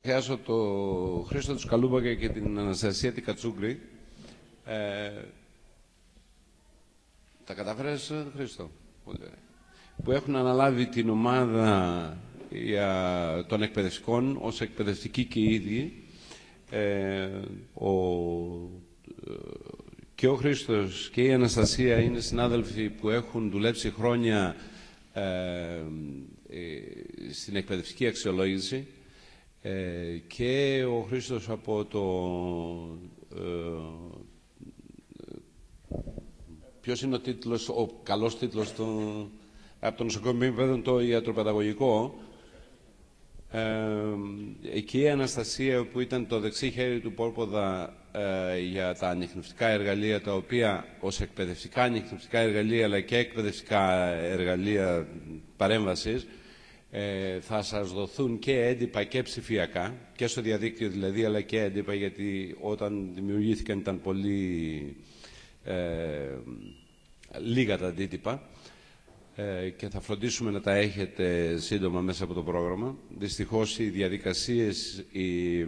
Ευχαριστώ τον Χρήστο Σκαλούμπακα και την Αναστασία την Κατσούγκρη. Τα καταφέρες, Χρήστο? Πολύ ωραία. Που έχουν αναλάβει την ομάδα των εκπαιδευτικών ως εκπαιδευτικοί και οι ίδιοι. Και ο Χρήστος και η Αναστασία είναι συνάδελφοι που έχουν δουλέψει χρόνια στην εκπαιδευτική αξιολόγηση. Και ο Χρήστος από το... ποιος είναι ο τίτλος, ο καλός τίτλος από το νοσοκομείο, το ιατροπαιδαγωγικό. Εκεί η Αναστασία που ήταν το δεξί χέρι του Πόρποδα για τα ανιχνευτικά εργαλεία, τα οποία ως εκπαιδευτικά ανιχνευτικά εργαλεία αλλά και εκπαιδευτικά εργαλεία παρέμβασης θα σας δοθούν και έντυπα και ψηφιακά, και στο διαδίκτυο δηλαδή, αλλά και έντυπα, γιατί όταν δημιουργήθηκαν ήταν πολύ λίγα τα αντίτυπα και θα φροντίσουμε να τα έχετε σύντομα μέσα από το πρόγραμμα. Δυστυχώς οι διαδικασίες, οι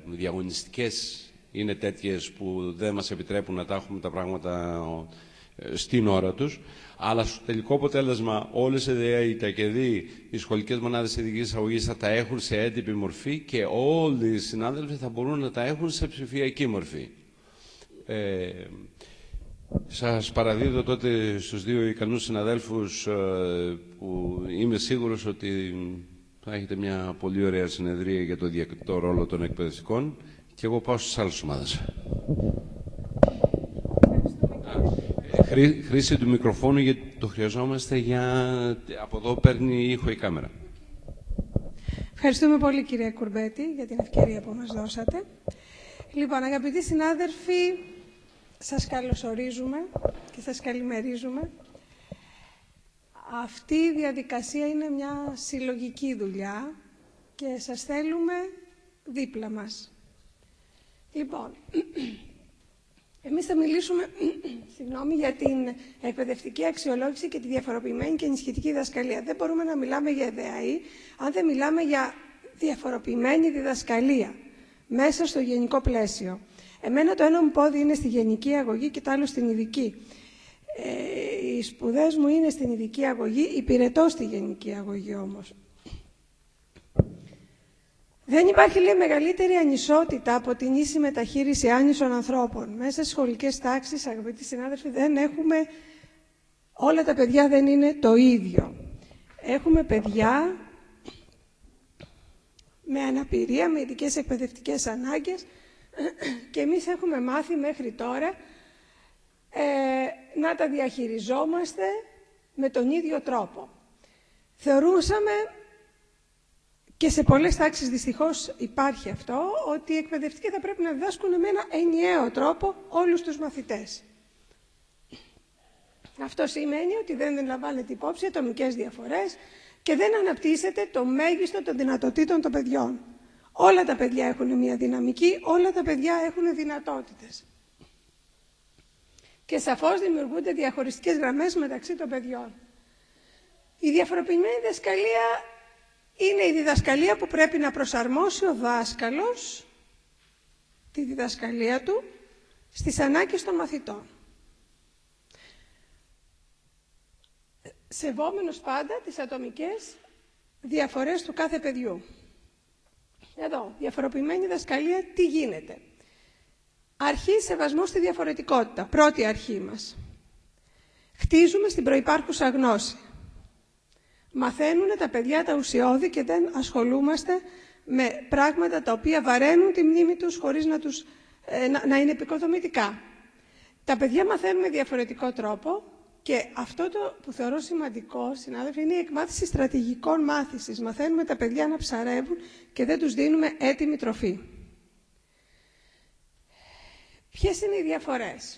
διαγωνιστικές είναι τέτοιες που δεν μας επιτρέπουν να τα έχουμε τα πράγματα στην ώρα τους, αλλά στο τελικό αποτέλεσμα όλες οι ΤΑΚΕΔΗ, οι σχολικές μονάδες ειδικής αγωγής θα τα έχουν σε έντυπη μορφή και όλοι οι συνάδελφοι θα μπορούν να τα έχουν σε ψηφιακή μορφή. Σας παραδίδω τότε στους δύο ικανούς συναδέλφους που είμαι σίγουρος ότι θα έχετε μια πολύ ωραία συνεδρία για το διακριτικό ρόλο των εκπαιδευτικών και εγώ πάω στις άλλες ομάδες. Χρήση του μικροφόνου, γιατί το χρειαζόμαστε από εδώ παίρνει ήχο η κάμερα. Ευχαριστούμε πολύ, κυρία Κουρμπέτη, για την ευκαιρία που μας δώσατε. Λοιπόν, αγαπητοί συνάδελφοι, σας καλωσορίζουμε και σας καλημερίζουμε. Αυτή η διαδικασία είναι μια συλλογική δουλειά και σας θέλουμε δίπλα μας. Λοιπόν, εμείς θα μιλήσουμε για την εκπαιδευτική αξιολόγηση και τη διαφοροποιημένη και ενισχυτική διδασκαλία. Δεν μπορούμε να μιλάμε για ΕΔΑΗ αν δεν μιλάμε για διαφοροποιημένη διδασκαλία μέσα στο γενικό πλαίσιο. Εμένα το ένα μου πόδι είναι στη γενική αγωγή και το άλλο στην ειδική. Οι σπουδές μου είναι στην ειδική αγωγή, υπηρετώ στη γενική αγωγή όμως. Δεν υπάρχει, λέει, μεγαλύτερη ανισότητα από την ίση μεταχείριση άνισων ανθρώπων. Μέσα στις σχολικές τάξεις, αγαπητοί συνάδελφοι, δεν έχουμε... όλα τα παιδιά δεν είναι το ίδιο. Έχουμε παιδιά με αναπηρία, με ειδικές εκπαιδευτικές ανάγκες και εμείς έχουμε μάθει μέχρι τώρα να τα διαχειριζόμαστε με τον ίδιο τρόπο. Θεωρούσαμε, και σε πολλές τάξεις δυστυχώς υπάρχει αυτό, ότι οι εκπαιδευτικοί θα πρέπει να διδάσκουν με ένα ενιαίο τρόπο όλους τους μαθητές. Αυτό σημαίνει ότι δεν λαμβάνεται υπόψη ατομικές διαφορές και δεν αναπτύσσεται το μέγιστο των δυνατοτήτων των παιδιών. Όλα τα παιδιά έχουν μια δυναμική, όλα τα παιδιά έχουν δυνατότητες. Και σαφώς δημιουργούνται διαχωριστικές γραμμές μεταξύ των παιδιών. Η διαφοροποιημένη διδασκαλία είναι η διδασκαλία που πρέπει να προσαρμόσει ο δάσκαλος τη διδασκαλία του στις ανάγκες των μαθητών. Σεβόμενος πάντα τις ατομικές διαφορές του κάθε παιδιού. Εδώ, διαφοροποιημένη διδασκαλία, τι γίνεται. Αρχή σεβασμού στη διαφορετικότητα, πρώτη αρχή μας. Χτίζουμε στην προϋπάρχουσα γνώση. Μαθαίνουν τα παιδιά τα ουσιώδη και δεν ασχολούμαστε με πράγματα τα οποία βαραίνουν τη μνήμη τους χωρίς να είναι επικοδομητικά. Τα παιδιά μαθαίνουν με διαφορετικό τρόπο και αυτό το που θεωρώ σημαντικό, συνάδελφοι, είναι η εκμάθηση στρατηγικών μάθησης. Μαθαίνουμε τα παιδιά να ψαρεύουν και δεν τους δίνουμε έτοιμη τροφή. Ποιες είναι οι διαφορές?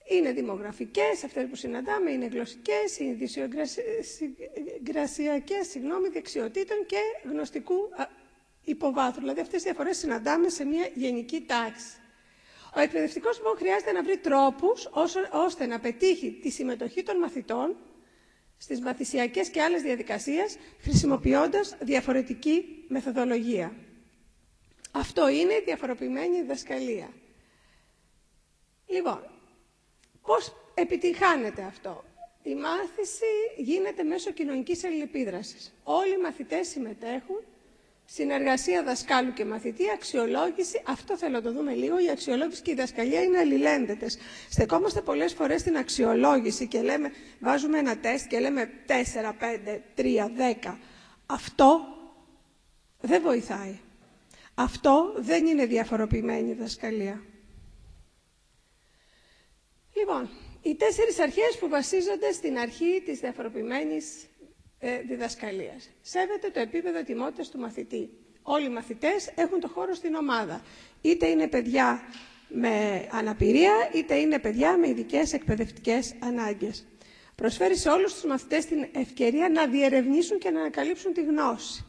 Είναι δημογραφικές, αυτές που συναντάμε, είναι γλωσσικές, είναι ειδησιογρασιακές, δεξιοτήτων και γνωστικού υποβάθρου. Δηλαδή αυτές οι διαφορές συναντάμε σε μια γενική τάξη. Ο εκπαιδευτικός λοιπόν χρειάζεται να βρει τρόπους ώστε να πετύχει τη συμμετοχή των μαθητών στις μαθησιακές και άλλες διαδικασίες, χρησιμοποιώντας διαφορετική μεθοδολογία. Αυτό είναι η διαφοροποιημένη διδασκαλία. Λοιπόν, πώς επιτυγχάνεται αυτό? Η μάθηση γίνεται μέσω κοινωνικής αλληλεπίδρασης. Όλοι οι μαθητές συμμετέχουν, συνεργασία δασκάλου και μαθητή, αξιολόγηση, αυτό θέλω να το δούμε λίγο, η αξιολόγηση και η διδασκαλία είναι αλληλένδετες. Στεκόμαστε πολλές φορές στην αξιολόγηση και λέμε, βάζουμε ένα τεστ και λέμε 4, 5, 3, 10. Αυτό δεν βοηθάει. Αυτό δεν είναι διαφοροποιημένη διδασκαλία. Λοιπόν, οι 4 αρχές που βασίζονται στην αρχή της διαφοροποιημένης διδασκαλίας. Σέβεται το επίπεδο ετοιμότητας του μαθητή. Όλοι οι μαθητές έχουν το χώρο στην ομάδα. Είτε είναι παιδιά με αναπηρία, είτε είναι παιδιά με ειδικές εκπαιδευτικές ανάγκες. Προσφέρει σε όλους τους μαθητές την ευκαιρία να διερευνήσουν και να ανακαλύψουν τη γνώση.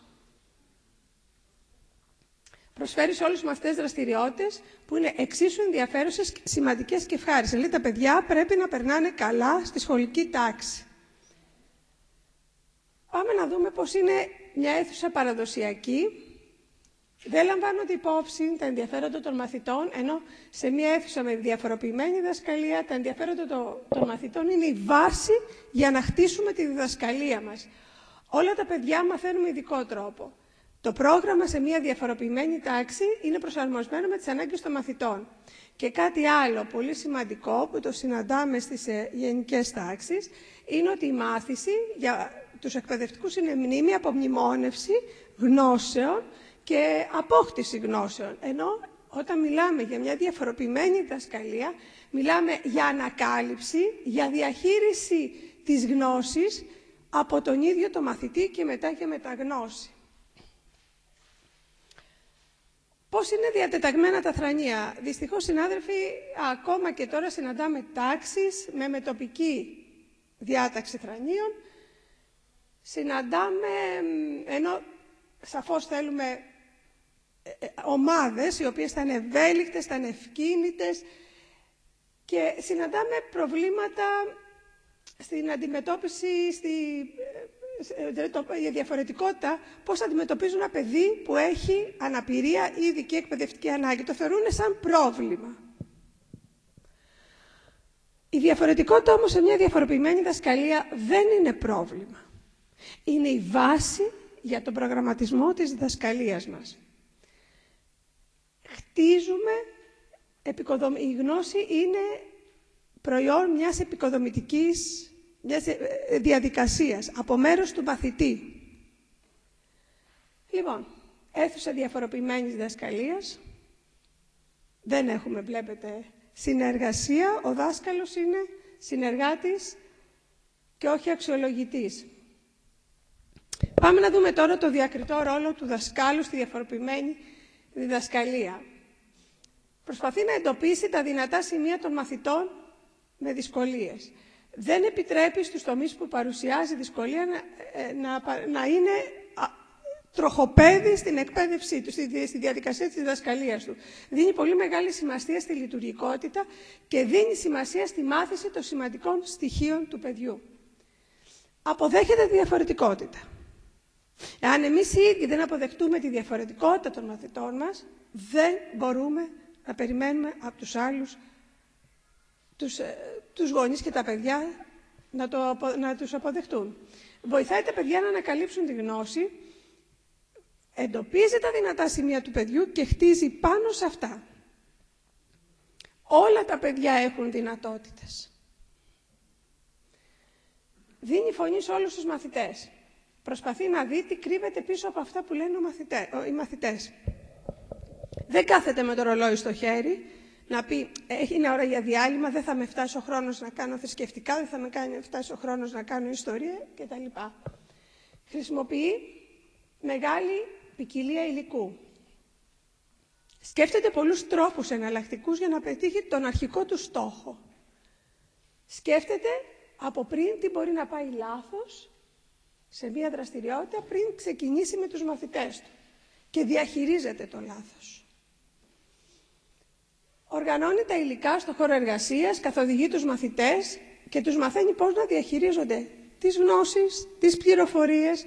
Προσφέρει σε όλους τους μαθητές δραστηριότητες που είναι εξίσου ενδιαφέρουσες, σημαντικές και ευχάριστες. Δηλαδή τα παιδιά πρέπει να περνάνε καλά στη σχολική τάξη. Πάμε να δούμε πώς είναι μια αίθουσα παραδοσιακή. Δεν λαμβάνονται υπόψη τα ενδιαφέροντα των μαθητών, ενώ σε μια αίθουσα με διαφοροποιημένη διδασκαλία τα ενδιαφέροντα των μαθητών είναι η βάση για να χτίσουμε τη διδασκαλία μας. Όλα τα παιδιά μαθαίνουν με ειδικό τρόπο. Το πρόγραμμα σε μια διαφοροποιημένη τάξη είναι προσαρμοσμένο με τις ανάγκες των μαθητών. Και κάτι άλλο πολύ σημαντικό που το συναντάμε στις γενικές τάξεις είναι ότι η μάθηση για τους εκπαιδευτικούς είναι μνήμη, απομνημόνευση γνώσεων και απόκτηση γνώσεων. Ενώ όταν μιλάμε για μια διαφοροποιημένη διδασκαλία, μιλάμε για ανακάλυψη, για διαχείριση της γνώσης από τον ίδιο το μαθητή και μετά για μεταγνώση. Πώς είναι διατεταγμένα τα θρανία? Δυστυχώς, συνάδελφοι, ακόμα και τώρα συναντάμε τάξεις με μετοπική διάταξη θρανίων. Συναντάμε, ενώ σαφώς θέλουμε ομάδες οι οποίες θα είναι ευέλικτες, θα είναι ευκίνητες, και συναντάμε προβλήματα στην αντιμετώπιση, η διαφορετικότητα, πώς αντιμετωπίζουν ένα παιδί που έχει αναπηρία ή ειδική εκπαιδευτική ανάγκη. Το θεωρούν σαν πρόβλημα. Η διαφορετικότητα όμως σε μια διαφοροποιημένη διδασκαλία δεν είναι πρόβλημα. Είναι η βάση για τον προγραμματισμό της διδασκαλίας μας. Χτίζουμε, η γνώση είναι προϊόν μιας επικοδομητικής διαδικασίας, από μέρος του μαθητή. Λοιπόν, αίθουσα διαφοροποιημένης διδασκαλίας. Δεν έχουμε, βλέπετε, συνεργασία. Ο δάσκαλος είναι συνεργάτης και όχι αξιολογητής. Πάμε να δούμε τώρα το διακριτό ρόλο του δασκάλου στη διαφοροποιημένη διδασκαλία. Προσπαθεί να εντοπίσει τα δυνατά σημεία των μαθητών με δυσκολίες. Δεν επιτρέπει στους τομείς που παρουσιάζει δυσκολία να είναι τροχοπέδι στην εκπαίδευσή του, στη διαδικασία της διδασκαλίας του. Δίνει πολύ μεγάλη σημασία στη λειτουργικότητα και δίνει σημασία στη μάθηση των σημαντικών στοιχείων του παιδιού. Αποδέχεται τη διαφορετικότητα. Εάν εμείς οι ίδιοι δεν αποδεχτούμε τη διαφορετικότητα των μαθητών μας, δεν μπορούμε να περιμένουμε από τους άλλους, τους γονείς και τα παιδιά, να τους αποδεχτούν. Βοηθάει τα παιδιά να ανακαλύψουν τη γνώση, εντοπίζει τα δυνατά σημεία του παιδιού και χτίζει πάνω σε αυτά. Όλα τα παιδιά έχουν δυνατότητες. Δίνει φωνή σε όλους τους μαθητές. Προσπαθεί να δει τι κρύβεται πίσω από αυτά που λένε οι μαθητές. Δεν κάθεται με το ρολόι στο χέρι να πει είναι ώρα για διάλειμμα, δεν θα με φτάσει ο χρόνος να κάνω θρησκευτικά, δεν θα με φτάσει ο χρόνος να κάνω ιστορία κτλ. Χρησιμοποιεί μεγάλη ποικιλία υλικού. Σκέφτεται πολλούς τρόπους εναλλακτικούς για να πετύχει τον αρχικό του στόχο. Σκέφτεται από πριν τι μπορεί να πάει λάθος σε μία δραστηριότητα πριν ξεκινήσει με τους μαθητές του και διαχειρίζεται το λάθος. Οργανώνει τα υλικά στο χώρο εργασίας, καθοδηγεί τους μαθητές και τους μαθαίνει πώς να διαχειρίζονται τις γνώσεις, τις πληροφορίες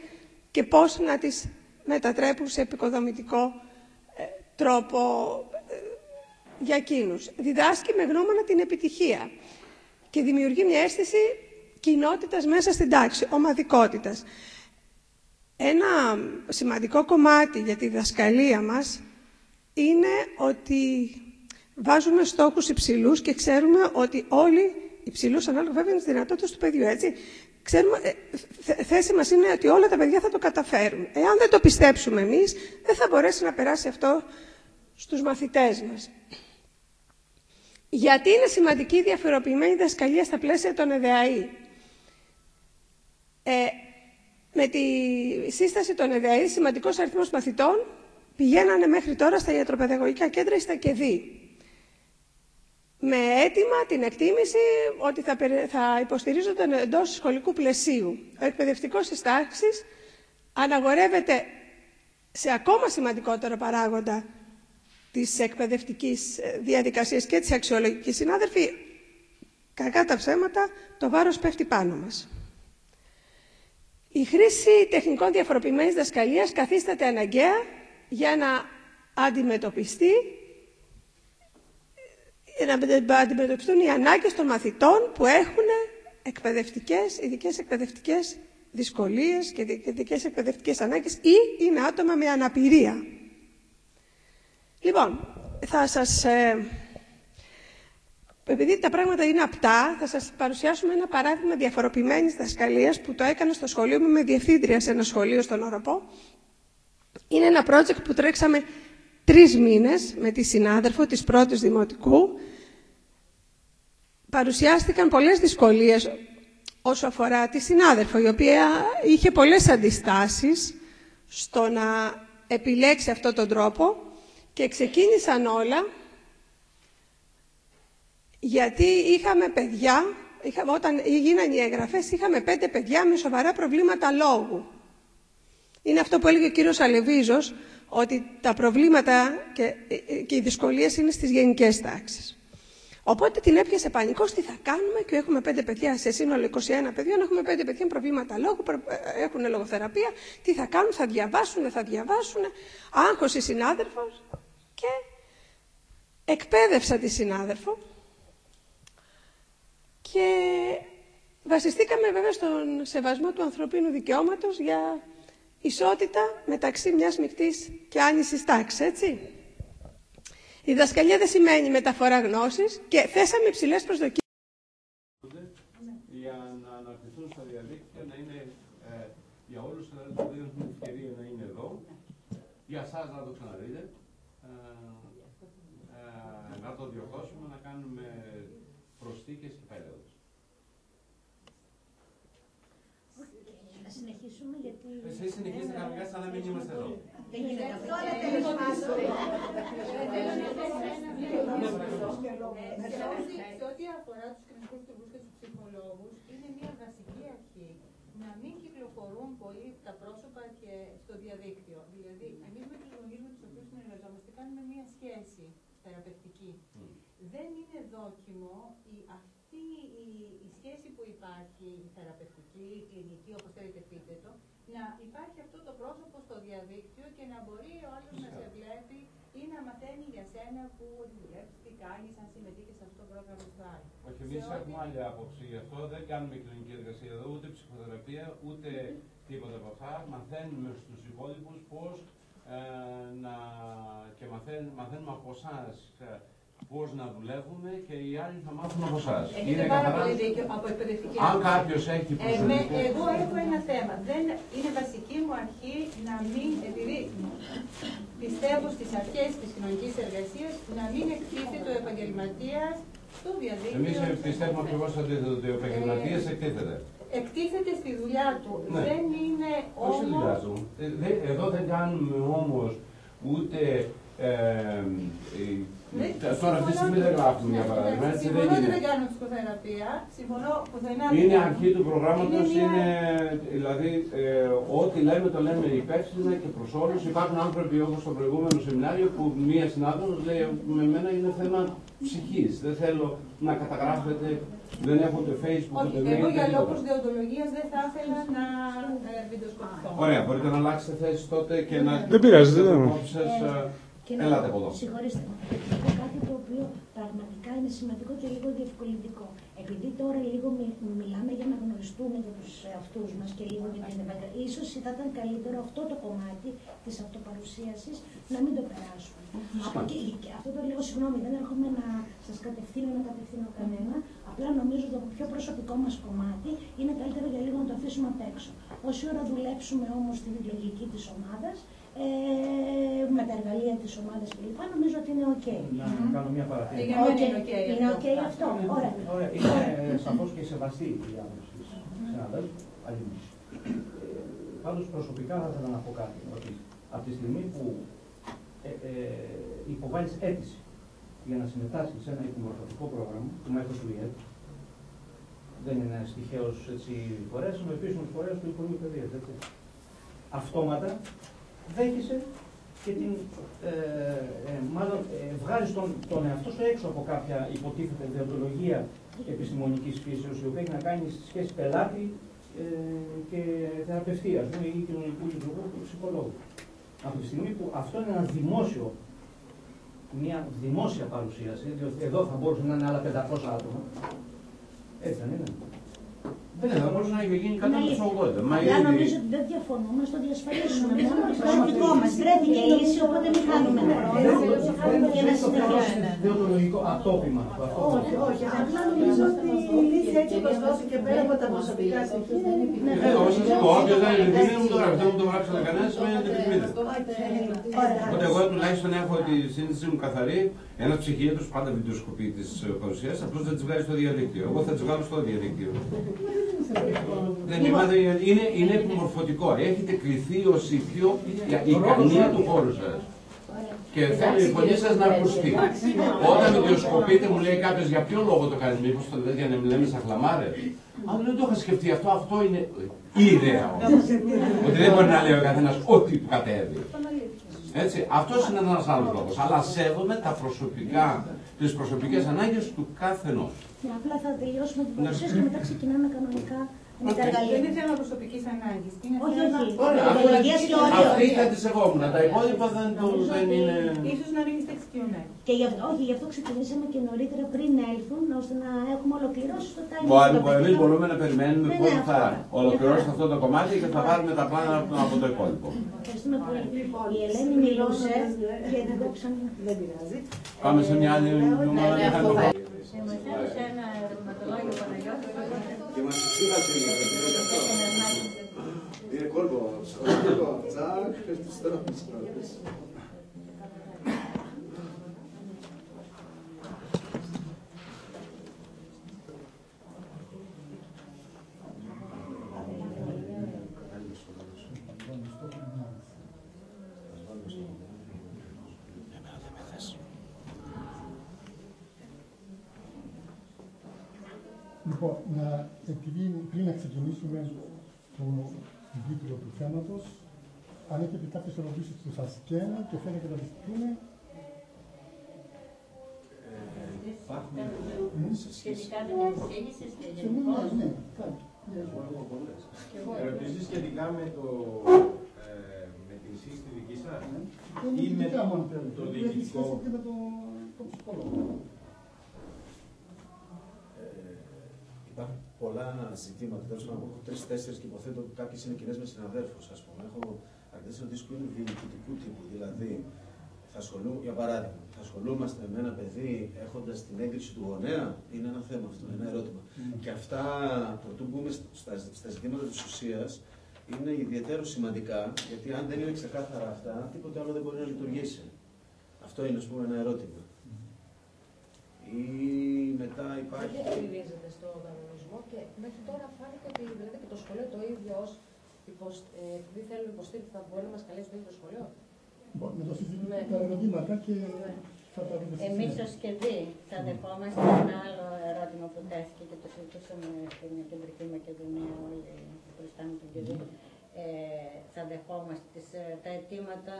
και πώς να τις μετατρέπουν σε επικοδομητικό τρόπο για εκείνους. Διδάσκει με γνώμονα την επιτυχία και δημιουργεί μια αίσθηση κοινότητας μέσα στην τάξη, ομαδικότητας. Ένα σημαντικό κομμάτι για τη διδασκαλία μας είναι ότι βάζουμε στόχους υψηλούς και ξέρουμε ότι όλοι υψηλούς, ανάλογα βέβαια με τις δυνατότητες του παιδιού, έτσι. Ξέρουμε, θέση μας είναι ότι όλα τα παιδιά θα το καταφέρουν. Εάν δεν το πιστέψουμε εμείς, δεν θα μπορέσει να περάσει αυτό στους μαθητές μας. Γιατί είναι σημαντική η διαφοροποιημένη διδασκαλία στα πλαίσια των ΕΔΑΗ. Με τη σύσταση των ΕΔΑΗ, σημαντικός αριθμός μαθητών πηγαίνανε μέχρι τώρα στα ιατροπαιδαγωγικά κέντρα ή στα ΚΕΔΗ. Με αίτημα την εκτίμηση ότι θα υποστηρίζονταν εντός σχολικού πλαισίου. Ο εκπαιδευτικός της τάξης αναγορεύεται σε ακόμα σημαντικότερο παράγοντα της εκπαιδευτικής διαδικασίας και της αξιολογικής. Συνάδελφοι, κακά τα ψέματα, το βάρος πέφτει πάνω μας. Η χρήση τεχνικών διαφοροποιημένης διδασκαλίας καθίσταται αναγκαία για να αντιμετωπιστούν οι ανάγκες των μαθητών που έχουν ειδικές εκπαιδευτικές δυσκολίες και ειδικές εκπαιδευτικές ανάγκες ή είναι άτομα με αναπηρία. Λοιπόν, επειδή τα πράγματα είναι απτά, θα σας παρουσιάσουμε ένα παράδειγμα διαφοροποιημένης διδασκαλίας που το έκανα στο σχολείο μου με διευθύντρια σε ένα σχολείο στον Όροπο. Είναι ένα project που τρέξαμε 3 μήνες με τη συνάδελφο της πρώτης δημοτικού. Παρουσιάστηκαν πολλές δυσκολίες όσο αφορά τη συνάδελφο, η οποία είχε πολλές αντιστάσεις στο να επιλέξει αυτόν τον τρόπο και ξεκίνησαν όλα γιατί είχαμε παιδιά, όταν γίνανε οι εγγραφές, είχαμε 5 παιδιά με σοβαρά προβλήματα λόγου. Είναι αυτό που έλεγε ο κύριος Αλεβίζος, ότι τα προβλήματα και οι δυσκολίες είναι στις γενικές τάξεις. Οπότε την έπιασε πανικός, τι θα κάνουμε, και έχουμε 5 παιδιά σε σύνολο 21 παιδιών, έχουμε 5 παιδιά με προβλήματα λόγου, έχουν λογοθεραπεία, τι θα κάνουν, θα διαβάσουν, δεν θα διαβάσουν, άγχος η συνάδελφος, και εκπαίδευσα τη συνάδελφο και βασιστήκαμε βέβαια στον σεβασμό του ανθρωπίνου δικαιώματος για ισότητα μεταξύ μιας μεικτής και άνησης τάξης, έτσι. Η διδασκαλία δεν σημαίνει μεταφορά γνώσης και θέσαμε υψηλές προσδοκίες. Για να αναρτηθούν στα διαδίκτυα, να είναι για όλους που δεν έχουν την ευκαιρία να είναι εδώ, για εσάς να το ξαναδείτε, να το διορθώσουμε, να κάνουμε προσθήκες και πέρας. Να συνεχίσουμε γιατί... Εσείς συνεχίστε κανονικά σαν να μην είμαστε εδώ. Δεν γίνεται αυτό. Σε ό,τι αφορά τους κλινικούς τουρμούς και τους ψυχολόγους, είναι μια βασική αρχή να μην κυκλοφορούν πολύ τα πρόσωπα και στο διαδίκτυο. Δηλαδή, εμείς με τους γονείς με τους οποίους συνεργαζόμαστε κάνουμε μια σχέση θεραπευτική. Δεν είναι δόκιμο αυτή η σχέση που υπάρχει, η θεραπευτική, η κλινική, όπως θέλετε πείτε το, να υπάρχει αυτό το πρόσωπο στο διαδίκτυο και να μπορεί ο άλλος να σε βλέπει ή να μαθαίνει για σένα που δουλεύεις, τι κάνεις, αν συμμετείχες σε αυτό το πρόγραμμα στο άλλο. Όχι, εμείς έχουμε άλλη άποψη γι' αυτό. Δεν κάνουμε κλινική εργασία εδώ, ούτε ψυχοθεραπεία, ούτε τίποτα από αυτά. Μαθαίνουμε στους υπόλοιπους πώς και μαθαίνουμε από εσάς πώς να δουλεύουμε και οι άλλοι θα μάθουν από εσάς. Έχετε πάρα πολύ δίκιο από εκπαιδευτική άποψη. Αν κάποιος έχει προσωπικό... Εγώ έχω ένα θέμα. Είναι βασική μου αρχή να μην, επειδή πιστεύω στις αρχές της κοινωνικής εργασίας, να μην εκτίθεται ο επαγγελματίας στο διαδίκτυο. Εμείς πιστεύουμε ακριβώς ότι ο επαγγελματίας εκτίθεται. Εκτίθεται στη δουλειά του. Ναι. Δεν είναι όμως... Όχι στη δουλειά του. Εδώ δεν κάνουμε όμως ούτε Τώρα αυτή τη στιγμή δεν γράφουμε για παράδειγμα. Συμφωνώ ότι δεν κάνουμε ψυχοθεραπεία. Συμφωνώ πουθενά. Είναι αρχή του προγράμματος, είναι δηλαδή ό,τι λέμε το λέμε υπεύθυνα και προς όλους. Υπάρχουν άνθρωποι όπως στο προηγούμενο σεμινάριο που μία συνάδελφος λέει με μένα είναι θέμα ψυχής. Δεν θέλω να καταγράφετε, δεν έχω ούτε Facebook, ούτε mail. Εγώ για λόγους δεοντολογίας δεν θα ήθελα να βιντεοσκοπηθώ. Ωραία, μπορείτε να αλλάξετε θέση τότε και να... Δεν πειράζει, δεν Ελάτε από εδώ. Συγχωρήστε με. Κάτι το οποίο πραγματικά είναι σημαντικό και λίγο διευκολυντικό. Επειδή τώρα λίγο μιλάμε για να γνωριστούμε για τους εαυτούς μας και λίγο για την επαγγελματία, ίσως θα ήταν καλύτερο αυτό το κομμάτι της αυτοπαρουσίασης να μην το περάσουμε. Και αυτό το λέω, συγγνώμη, δεν έρχομαι να σας κατευθύνω, να κατευθύνω κανένα. Απλά νομίζω ότι το πιο προσωπικό μας κομμάτι είναι καλύτερο για λίγο να το αφήσουμε απ' έξω. Όση ώρα δουλέψουμε όμως στη λογική της ομάδας, με τα εργαλεία της ομάδας κλπ. Νομίζω ότι είναι οκ. Να κάνω μια παρατήρηση. Είναι οκ αυτό. Ωραία. Είναι σαφώς και σεβαστή η άποψη της συναδέλφου. Πάντως προσωπικά θα ήθελα να πω κάτι. Ότι από τη στιγμή που υποβάλλεις αίτηση για να συμμετάσχεις σε ένα υπομορφωτικό πρόγραμμα του ΜΕΘΟ του ΙΕΤ, δεν είναι ένας τυχαίος φορέας, είναι ο επίσημος φορέας του Υπουργείου Παιδείας. Αυτόματα δέχεσαι και την, μάλλον βγάζεις τον εαυτό σου έξω από κάποια υποτίθεται δεοντολογία επιστημονικής φύσεως, η οποία έχει να κάνει στη σχέση πελάτη και θεραπευτή, ας πούμε, ή κοινωνικού λειτουργού του ψυχολόγου. Από τη στιγμή που αυτό είναι ένα μια δημόσια παρουσίαση, διότι εδώ θα μπορούσαν να είναι άλλα 500 άτομα, έτσι δεν είναι? Δεν θα μπορούσε να γίνει κατά του 80. Αλλά νομίζω ότι δεν διαφωνούμε, στο διασφαλίσουμε. Μόνο το δικό μας βρέθηκε λύση, οπότε μην κάνουμε χρόνο για να συνεχίσουμε. Δεοντολογικό ατόπιμα. Όχι, απλά νομίζω ότι η λύση έτσι όπως δόθηκε πέρα από τα προσωπικά στοιχεία είναι Εγώ σας πω, όποιος δεν είναι δεν μου το γράψει, δεν μου το γράψει κανένα, σημαίνει ότι επιθυμείτε. Οπότε εγώ τουλάχιστον έχω τη σύνθεση μου καθαρή. Ένας ψυχίατρος πάντα βιντεοσκοπεί τις παρουσιάσεις, απλώς δεν τις βγάζει στο διαδίκτυο. Εγώ θα τις βγάλω στο διαδίκτυο. Είναι υπομορφωτικό. Έχετε κληθεί ως η πιο ικανή του χώρου σας. Και θέλω η φωνή σας να ακουστεί. Όταν βιντεοσκοπείτε, μου λέει κάποιος για ποιο λόγο το κάνει, μήπως το λέτε για να μιλάμε σαν χλαμάρες. Αλλά δεν το είχα σκεφτεί αυτό είναι η ιδέα όμως. Ότι δεν μπορεί να λέει ο καθένας ό,τι του κατέβει. Έτσι, αυτός είναι ένας άλλος λόγος. Αλλά σέβομαι τις προσωπικές ανάγκες του καθενός. Απλά θα τελειώσουμε την παρουσίαση και μετά ξεκινάμε κανονικά με τα εργαλεία. Δεν είναι θέμα προσωπικής ανάγκης. Όχι. Αυτή θα τη σεβόμουν. Τα υπόλοιπα δεν είναι. Ίσως να μην είστε εξοικειωμένοι. Και γι' αυτό ξεκινήσαμε και νωρίτερα πριν έλθουν, ώστε να έχουμε ολοκληρώσει το time. Εμείς μπορούμε να περιμένουμε πώς θα ολοκληρώσουμε αυτό το κομμάτι και θα πάρουμε τα πλάνα από το υπόλοιπο. Ευχαριστούμε πολύ. Η Ελένη μιλούσε και την κόψαμε. Δεν πειράζει. Πάμε σε μια άλλη ομάδα. Σε ένα ερωτηματολόγιο Παναγιώτη. Και μας σύμβαση είναι κόλπο. Τσακ, πέφτεις τώρα από τις πρώτες. Λοιπόν, επειδή πριν να ξεκινήσουμε τον τίτλο του θέματος, αν έχετε κάποιες ερωτήσεις που σας καίνε και θέλετε να τις πούμε. Σχετικά με την εισήγηση γενικώς. Ναι, Ερωτήσεις σχετικά με την εισήγηση τη δική σας ή με το διοικητικό? Και με τον ψυχολόγο. Υπάρχουν πολλά ζητήματα. Τέλος πάντων, έχω 3-4 και υποθέτω ότι κάποιες είναι κοινές με συναδέλφους. Έχω αρκετές ερωτήσεις που είναι διοικητικού τύπου. Δηλαδή, για παράδειγμα, θα ασχολούμαστε με ένα παιδί έχοντας την έγκριση του γονέα. Είναι ένα θέμα αυτό, ένα ερώτημα. Και αυτά, πρωτού μπούμε στα ζητήματα της ουσίας, είναι ιδιαίτερα σημαντικά, γιατί αν δεν είναι ξεκάθαρα αυτά, τίποτε άλλο δεν μπορεί να λειτουργήσει. Αυτό είναι, ας πούμε, ένα ερώτημα. Ή μετά υπάρχει. Δεν στηρίζεται στον κανονισμό και μέχρι τώρα φάνηκε ότι δηλαδή και το σχολείο το ίδιο επειδή θέλουν υποστήριξη θα μπορεί να μας καλέσει το ίδιο το σχολείο. Να το συζητήσουμε τα ερωτήματα και θα Εμείς ως ΚΕΔΗ θα δεχόμαστε ένα άλλο ερώτημα που τέθηκε και το συζητούσαμε στην Κεντρική Μακεδονία όλοι οι προϊστάμενοι του ΚΕΔΗ. Θα δεχόμαστε τα αιτήματα,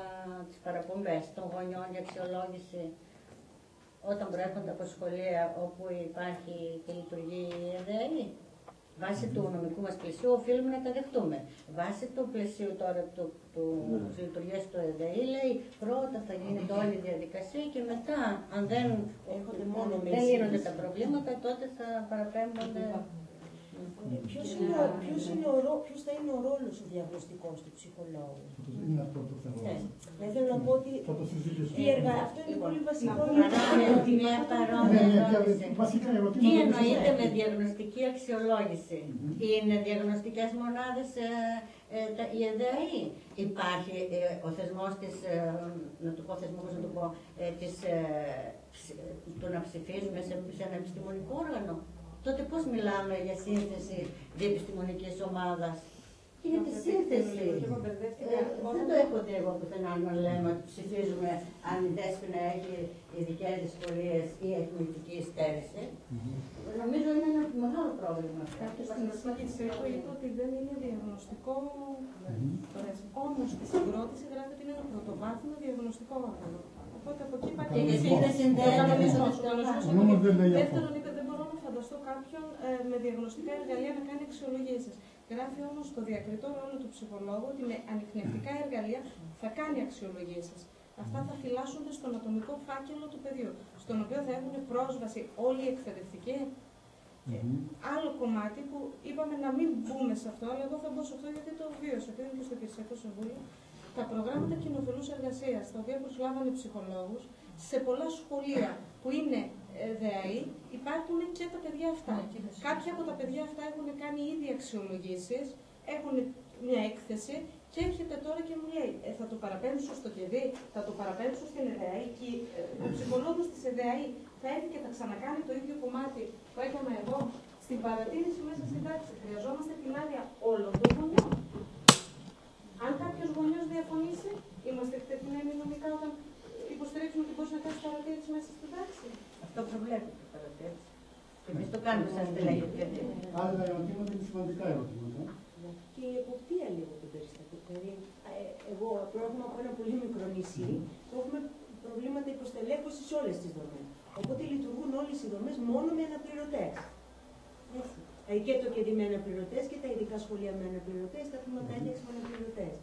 τις παραπομπές των γονιών για αξιολόγηση όταν προέρχονται από σχολεία όπου υπάρχει και λειτουργεί η ΕΔΕΗ. Βάσει του νομικού μας πλαισίου οφείλουμε να τα δεχτούμε. Βάσει του πλαισίου τώρα της λειτουργίας του ΕΔΕΗ λέει πρώτα θα γίνεται όλη η διαδικασία και μετά αν δεν λύνονται τα προβλήματα τότε θα παραπέμπονται. Ποιος θα είναι ο ρόλος ο διαγνωστικός του ψυχολόγου? Είναι αυτό το θέμα. Ναι, θέλω να πω ότι αυτό είναι πολύ βασικό. Μια παρόμοια ερώτηση. Τι εννοείται με διαγνωστική αξιολόγηση? Είναι διαγνωστικές μονάδες η ΕΔΕΗ? Υπάρχει ο θεσμός της, να το πω θεσμό, πώς να το πω, το να ψηφίζουμε σε ένα επιστημονικό όργανο? Τότε πώς μιλάμε για σύνθεση διεπιστημονικής ομάδας? Για τη σύνθεση. Δεν το έχω δει εγώ πουθενά να λέμε ότι ψηφίζουμε αν η Δέσποινα έχει ειδικές δυσκολίες ή έχει νοητική υστέρηση. Νομίζω είναι ένα μεγάλο πρόβλημα. Κάποιος στην εισήγηση είπε ότι δεν είναι διαγνωστικό. Όμως στη συγκρότηση γράφει ότι είναι ένα πρωτοβάθμιο διαγνωστικό όργανο. Οπότε από εκεί υπάρχει. Και γιατί δεν συνδέεται με τον ψυχολόγο. Δεύτερον, είπε δεν μπορώ να φανταστώ κάποιον με διαγνωστικά εργαλεία να κάνει αξιολογήσεις. Γράφει όμως το διακριτό ρόλο του ψυχολόγου ότι με ανιχνευτικά εργαλεία θα κάνει αξιολογήσεις. Αυτά θα φυλάσσονται στον ατομικό φάκελο του παιδιού, στον οποίο θα έχουν πρόσβαση όλοι οι εκπαιδευτικοί. Άλλο κομμάτι που είπαμε να μην μπούμε σε αυτό, αλλά εγώ θα μπω σε αυτό γιατί το βίωσα, επειδή είμαι και στο Κυριακό Συμβούλιο. Τα προγράμματα κοινοφελούς εργασίας, τα οποία προσλάβανε ψυχολόγους, σε πολλά σχολεία που είναι ΔΕΑΗ, υπάρχουν και τα παιδιά αυτά. Κάποια από τα παιδιά αυτά έχουν κάνει ήδη αξιολογήσεις, έχουν μια έκθεση και έρχεται τώρα και μου λέει θα το παραπέμψω στο ΚΕΔΗ, θα το παραπέμψω στην ΕΔΕΑΗ και ο ψυχολόγος της ΕΔΕΑΗ θα έρθει και θα ξανακάνει το ίδιο κομμάτι που έκανα εγώ στην παρατήρηση μέσα στην τάξη. Χρειαζόμαστε την άδεια όλων των γονιών. Αν κάποιος γονιός διαφωνήσει, είμαστε εκτεθειμένοι νομικά όταν υποστηρίξουμε ότι μπορεί να κάνει παρατήρηση μέσα στην τάξη. Αυτό προβλέπει η παρατήρηση. Και εμείς το κάνουμε σαν στελέχη του ΚΕΔΗ. Άλλα ερωτήματα είναι σημαντικά ερωτήματα. Και η εποπτεία λίγο του περιστατικού. Δηλαδή, εγώ προέρχομαι από ένα πολύ μικρό νησί που έχουμε προβλήματα υποστελέχωσης σε όλες τις δομές. Οπότε λειτουργούν όλες οι δομές μόνο με αναπληρωτές. Και το ΚΕΔΗ με αναπληρωτές και τα ειδικά σχολεία με αναπληρωτές, τα τμήματα ένταξης με αναπληρωτές.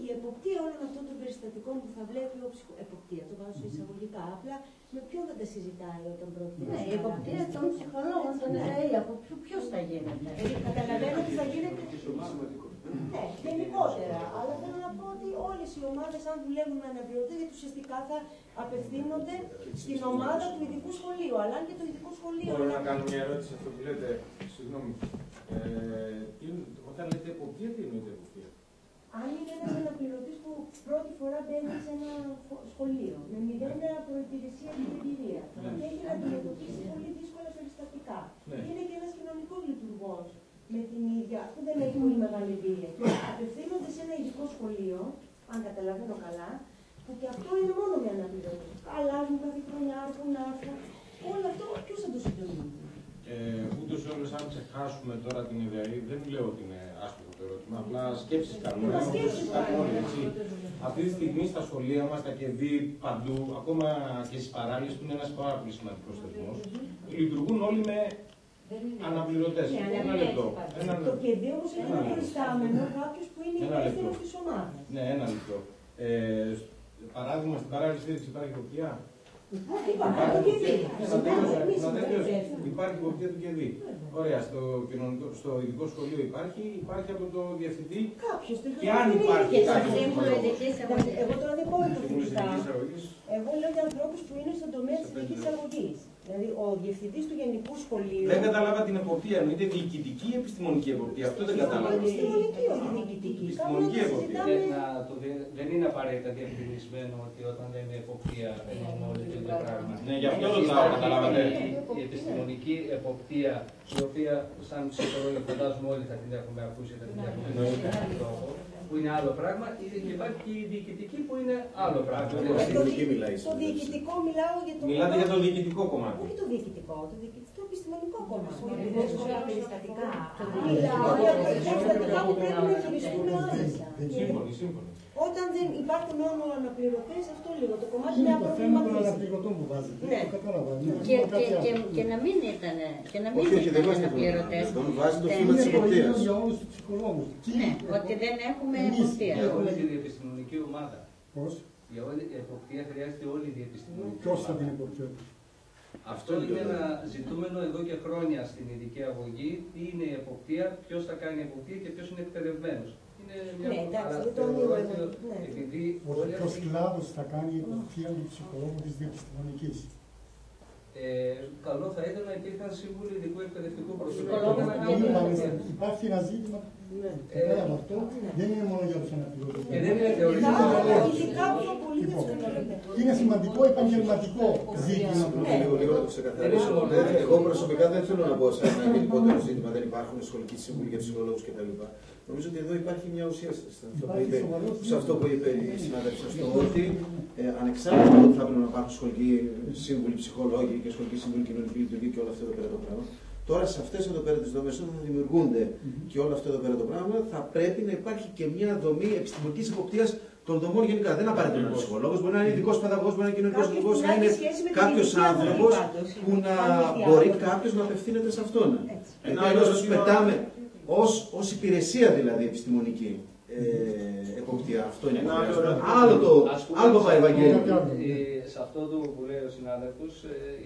Η εποπτεία όλων αυτών των περιστατικών που θα βλέπει ο εποπτεία, το βάζω εισαγωγικά, απλά με ποιον θα τα συζητάει όταν πρόκειται. Ναι, η εποπτεία των ψυχολόγων, των ΕΔΕΗ, από ποιος θα γίνεται? Καταλαβαίνω ότι θα γίνεται. Ναι, γενικότερα. Αλλά θέλω να πω ότι όλες οι ομάδες, αν δουλεύουν με αναπληρωτές, γιατί ουσιαστικά θα απευθύνονται στην ομάδα του ειδικού σχολείου. Αλλά αν και το ειδικό σχολείο. Μπορώ να κάνω μια ερώτηση αυτό που λέτε. Συγγνώμη. Όταν λέτε εποπτεία, τι εννοείται εποπτεία? Αν είναι ένας αναπληρωτής που πρώτη φορά μπαίνει σε ένα σχολείο με μηδένα προϋπηρεσία και εμπειρία και έχει να αντιμετωπίσει πολύ δύσκολα περιστατικά. Είναι και ένας κοινωνικός λειτουργός με την ίδια, που δεν έχει πολύ μεγάλη εμπειρία. Απευθύνονται σε ένα ειδικό σχολείο, αν καταλαβαίνω καλά, που και αυτό είναι μόνο με αναπληρωτή. Αλλάζουν κάθε χρονιά, έρχουν να έρθουν. Όλο αυτό ποιος θα το συντονίζει? Ούτως ή άλλως, αν ξεχάσουμε τώρα την ΕΔΕΑΗ, δεν λέω ότι είναι άσχημο το ερώτημα, απλά σκέψεις κάνουμε. Αυτή τη στιγμή στα σχολεία μας, τα ΚΕΔΗ παντού, ακόμα και στις παράλυσεις που είναι ένας πάρα πολύ σημαντικός θεσμός, λειτουργούν όλοι με αναπληρωτές. Ένα λεπτό. Το ΚΕΔΗ όμως είναι ένα προϊστάμενο, κάποιος που είναι υπεύθυνος της ομάδας. Ναι, ένα λεπτό. Παράδειγμα, στην παράλυση στήριξη υπάρχει εποπτεία? Υπάρχει εποπτεία του ΚΕΔΗ. Ωραία, στο ειδικό σχολείο υπάρχει από το διευθυντή. Κάποιος. Και αν υπάρχει κάποιος. Εγώ τώρα δεν μπορώ να το συζητάω. Εγώ λέω για ανθρώπους που είναι στον τομέα της ειδικής αγωγής. Δηλαδή, ο διευθυντής του γενικού σχολείου. Δεν κατάλαβα την εποπτεία. Εννοείται διοικητική ή επιστημονική εποπτεία? Αυτό δεν κατάλαβα. Επιστημονική, όχι διοικητική. Επιστημονική εποπτεία. Δεν είναι απαραίτητα διευκρινισμένο ότι όταν λέμε εποπτεία εννοούμε όλη την πράγμα. Ναι, γι' αυτό το καταλάβατε. Η επιστημονική εποπτεία, η οποία σαν ψυχολόγοι φαντάζομαι όλοι θα την έχουμε ακούσει, θα την έχουμε ακούσει. που είναι άλλο πράγμα, και υπάρχει και η διοικητική που είναι άλλο πράγμα. Το διοικητικό μιλάω για το. Μιλάτε για το διοικητικό κομμάτι. Όχι το διοικητικό, το επιστημονικό κομμάτι. Πολλά περιστατικά. Μιλάω για περιστατικά που πρέπει να χειριστούμε άμεσα. Σύμφωνοι. Όταν δεν υπάρχουν μόνο αναπληρωτές, αυτό λίγο το κομμάτι είναι να το θέμα των προβληματίσει. αναπληρωτών που βάζετε. Ναι. Το κατάλαβα. Και να μην ήταν, και να μην όχι, δεν ήταν βάζει αναπληρωτές. τον βάζει το θέμα της εποπτείας. Για όλους τους ψυχολόγους. Ναι, ότι δεν έχουμε εποπτεία. Για όλη τη διεπιστημονική ομάδα. Πώς? Για όλη η εποπτεία χρειάζεται όλη η διεπιστημονική Ποιος θα ομάδα. την εποπτεία? Αυτό είναι ένα ζητούμενο εδώ και χρόνια στην ειδική αγωγή. Τι είναι η εποπτεία, ποιος θα κάνει εποπτεία και ποιος είναι εκπαιδευμένος. Ναι, εντάξει, δεν το εννοώ εγώ. Ποιος κλάδος θα κάνει η εποπτεία του ψυχολόγου της διεπιστημονικής? Καλό θα ήταν να υπήρχαν σύμβουλοι ειδικού εκπαιδευτικού προσωπικού. Υπάρχει ένα ζήτημα. Πέρα από αυτό, δεν είναι μόνο για τους αναπληρωτές. Και δεν είναι θεωρητικό. Είναι σημαντικό επαγγελματικό ζήτημα. Λίγο να το ξεκαθαρίσω. Εγώ προσωπικά δεν θέλω να πω σε ένα γενικότερο ζήτημα, δεν υπάρχουν σχολικοί σύμβουλοι για ψυχολόγους κτλ. Νομίζω ότι εδώ υπάρχει μια ουσία σε αυτό που είπε η συνάδελφος, στο ότι ανεξάρτητα από ότι θα πρέπει να υπάρχουν σχολικοί σύμβουλοι ψυχολόγοι και σχολικοί σύμβουλοι κοινωνική λειτουργία και όλο αυτό εδώ πέρα το πράγμα. Τώρα σε αυτές εδώ πέρα τις δομές όταν θα δημιουργούνται και όλο αυτό εδώ πέρα το πράγμα, θα πρέπει να υπάρχει και μια δομή επιστημονικής εποπτείας των δομών γενικά. Δεν απαραίτητο να είναι ψυχολόγος, μπορεί να είναι ειδικός παιδαγωγός, μπορεί να είναι κοινωνικός λειτουργός, να είναι κάποιος άνθρωπος που να μπορεί κάποιος να απευθύνεται σε αυτόν. Γιατί αλλιώς τους πετάμε ως υπηρεσία δηλαδή επιστημονική εποπτεία. Αυτό είναι άλλο το Ευαγγέλιο. Σε αυτό που λέει ο συνάδελφος,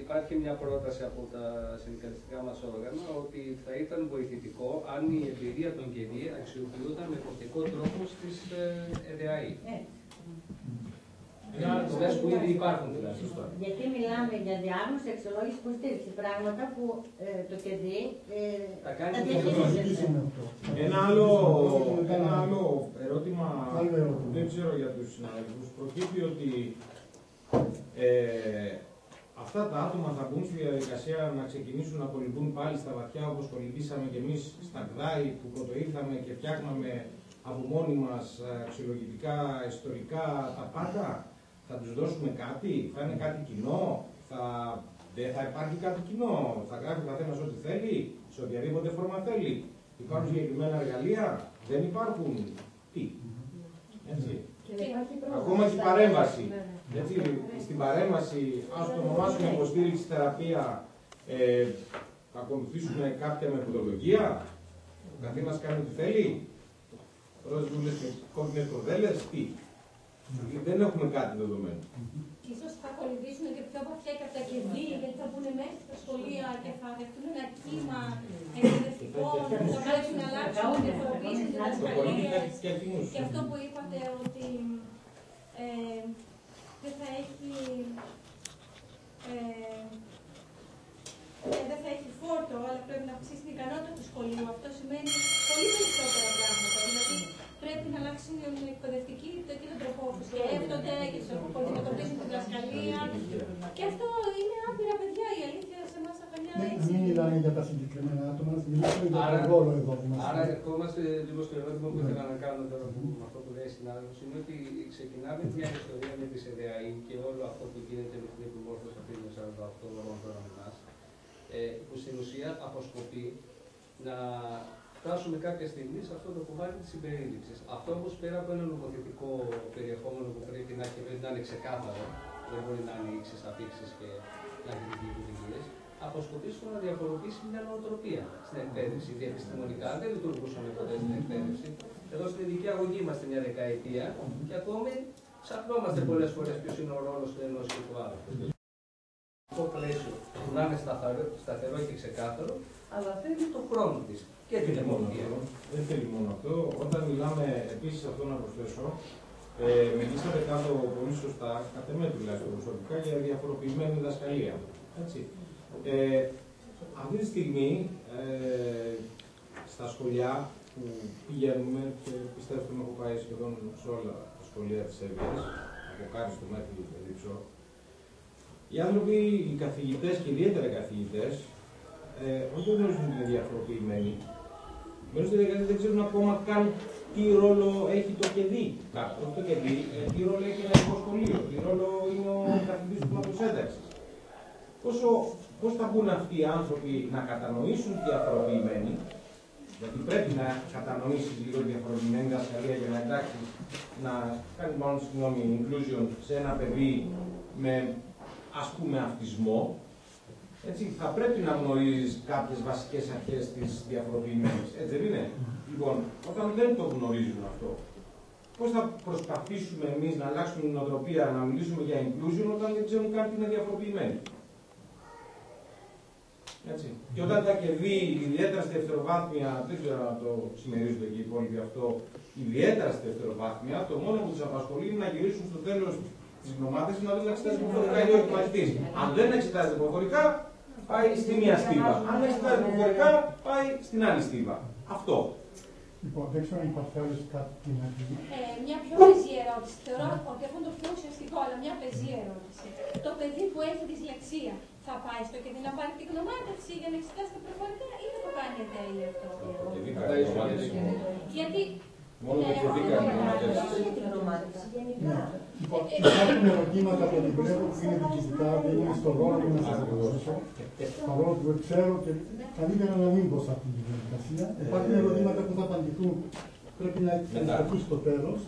υπάρχει μια πρόταση από τα συνδικαλιστικά μας όργανα ότι θα ήταν βοηθητικό αν η εμπειρία των ΚΕΔΙ αξιοποιούνταν με εποπτικό τρόπο στις ΕΔΑΗ. Τομές που ήδη υπάρχουν δηλαδή. Γιατί μιλάμε για διάγνωση, αξιολόγηση, υποστήριξη, πράγματα που το ΚΕΔΙ τα διαχειρίζεται. Ένα άλλο ερώτημα που δεν ξέρω για τους συναδελφούς, προκύπτει ότι αυτά τα άτομα θα μπουν στη διαδικασία να ξεκινήσουν να κολυμπούν πάλι στα βαθιά όπως κολυμπήσαμε και εμείς στα ΚΔΑΗ που πρωτοήρθαμε και φτιάχναμε από μόνοι μας αξιολογητικά, ιστορικά, τα πάντα. Θα τους δώσουμε κάτι, θα είναι κάτι κοινό, δεν θα υπάρχει κάτι κοινό, θα γράφει ο καθένας ό,τι θέλει, σε οποιαδήποτε φόρμα θέλει. Υπάρχουν συγκεκριμένα εργαλεία, δεν υπάρχουν. Τι. Έτσι. Ακόμα και η παρέμβαση. Έτσι, στην παρέμβαση, ας το ονομάσουμε υποστήριξη θεραπεία, θα ακολουθήσουμε κάποια μεθοδολογία, ο καθένας κάνει ό,τι θέλει, ροζ βούλες με κόκκινες κορδέλες, τι. Δεν έχουμε κάτι δεδομένο. Ίσως θα κολυμπήσουν και πιο βαθιά και από τα ΚΕΔΙ, γιατί θα μπουν μέσα στα σχολεία και θα δεχτούν ένα κύμα εκπαιδευτικό, θα πρέπει να αλλάξουν, να διαφοροποιήσουν τις διδασκαλίες. Και αυτό που είπατε ότι δεν θα έχει φόρτο, αλλά πρέπει να αυξήσει την ικανότητα του σχολείου. Αυτό σημαίνει πολύ περισσότερα πράγματα. Δηλαδή, πρέπει να αλλάξει η εκπαιδευτική το εκείνο τρόπο που σκέφτονται και το που αντιμετωπίζουν τη διδασκαλία. Και αυτό είναι άπειρα παιδιά. Η αλήθεια σε εμάς τα παιδιά έτσι. Μην μιλάνε για τα συγκεκριμένα άτομα, να μιλήσουμε για τον ρόλο εδώ. Άρα, ερχόμαστε λίγο στο ερώτημα που ήθελα να κάνω τώρα με αυτό που λέει η συνάδελφος, είναι ότι ξεκινάμε μια ιστορία με τις ΕΔΑΗ και όλο αυτό που γίνεται με την επιμόρφωση αυτή των 48 ώρων τώρα με εμάς, που στην ουσία αποσκοπεί να φτάσουμε κάποια στιγμή σε αυτό το κομμάτι της συμπερίληψης. Αυτό όμως πέρα από ένα νομοθετικό περιεχόμενο που πρέπει να είναι ξεκάθαρο, δεν μπορεί να είναι ίξεις αφήξεις και να έχει λειτουργίες, αποσκοπεί στο να διαφοροποιήσει μια νοοτροπία στην εκπαίδευση. Διεπιστημονικά δεν λειτουργούσαμε ποτέ στην εκπαίδευση. Εδώ στην ειδική αγωγή είμαστε μια δεκαετία και ακόμη ψαχνόμαστε πολλές φορές ποιος είναι ο ρόλος του ενός και του άλλου. Το πλαίσιο που να είναι σταθερό και ξεκάθαρο, αλλά θέλει το χρόνο της και την εποπτεία. Δεν θέλει μόνο αυτό. Όταν μιλάμε, επίσης αυτό να προσθέσω, μιλήσατε κάτω πολύ σωστά, κατ' εμέ τουλάχιστον προσωπικά, για διαφοροποιημένη διδασκαλία. Έτσι. Αυτή τη στιγμή, στα σχολεία που πηγαίνουμε, και πιστεύω ότι έχω πάει σχεδόν σε όλα τα σχολεία της Σέρβιας, από Κάριστο μέχρι Δίψο, οι άνθρωποι, οι καθηγητές και ιδιαίτερα οι καθηγητές, όχι δεν γνωρίζουν ότι είναι διαφοροποιημένοι. Μένουν στη δεκαετία δεν ξέρουν ακόμα καν τι τι ρόλο έχει το ΚΕΔΙ. Όχι το ΚΕΔΙ, τι ρόλο έχει ένα σχολείο, τι ρόλο είναι ο καθηγητής του μαθησένταξης. Πώς θα μπουν αυτοί οι άνθρωποι να κατανοήσουν τη διαφοροποιημένη, γιατί πρέπει να κατανοήσεις λίγο τη διαφοροποιημένη δασκαλία για να εντάξεις, να κάνει μάλλον συγγνώμη, inclusion σε ένα παιδί με ας πούμε αυτισμό. Έτσι, θα πρέπει να γνωρίζεις κάποιες βασικές αρχές της διαφοροποιημένης. Έτσι δεν είναι? Λοιπόν, όταν δεν το γνωρίζουν αυτό, πώς θα προσπαθήσουμε εμείς να αλλάξουμε την νοοτροπία, να μιλήσουμε για inclusion όταν δεν ξέρουν καν τι είναι διαφοροποιημένη? Έτσι. Και όταν τα ΚΕΔΙ, ιδιαίτερα στη δευτεροβάθμια, δεν ξέρω αν το συμμερίζονται εκεί οι υπόλοιποι αυτό, ιδιαίτερα στη δευτεροβάθμια, το μόνο που τους απασχολεί είναι να γυρίσουν στο τέλος της γνωμάτευσης να δουν να εξετάζει προφορικά ή όχι μαθητής. Αν δεν εξετάζει προφορικά, πάει στη μία στίβα. Αν εξετάζει προφορικά, πάει στην άλλη στίβα. Αυτό. Λοιπόν, δεν ξέρω αν υπάρχει κάτι να πει. Μια πιο πεζή ερώτηση. Θεωρώ ότι αυτό είναι το πιο ουσιαστικό, αλλά μια πεζή ερώτηση. Το παιδί που έχει δυσλεξία θα πάει στο ΚΕΔΙ να πάρει την γνωμάτευση για να εξετάσει τα προφορικά ή δεν το κάνει εν τέλει αυτό? Γιατί. Μόνο το ΚΕΔΙ κάνει γνωμάτευση. Υπάρχουν ερωτήματα που βλέπω που είναι διοικητικά, δεν είναι στον ρόλο μου να σας αποδώσω. Παρόλο που ξέρω και καλύτερα να μην πω σε αυτή τη διαδικασία. Υπάρχουν ερωτήματα που θα απαντηθούν, πρέπει να εξεταστούν στο τέλος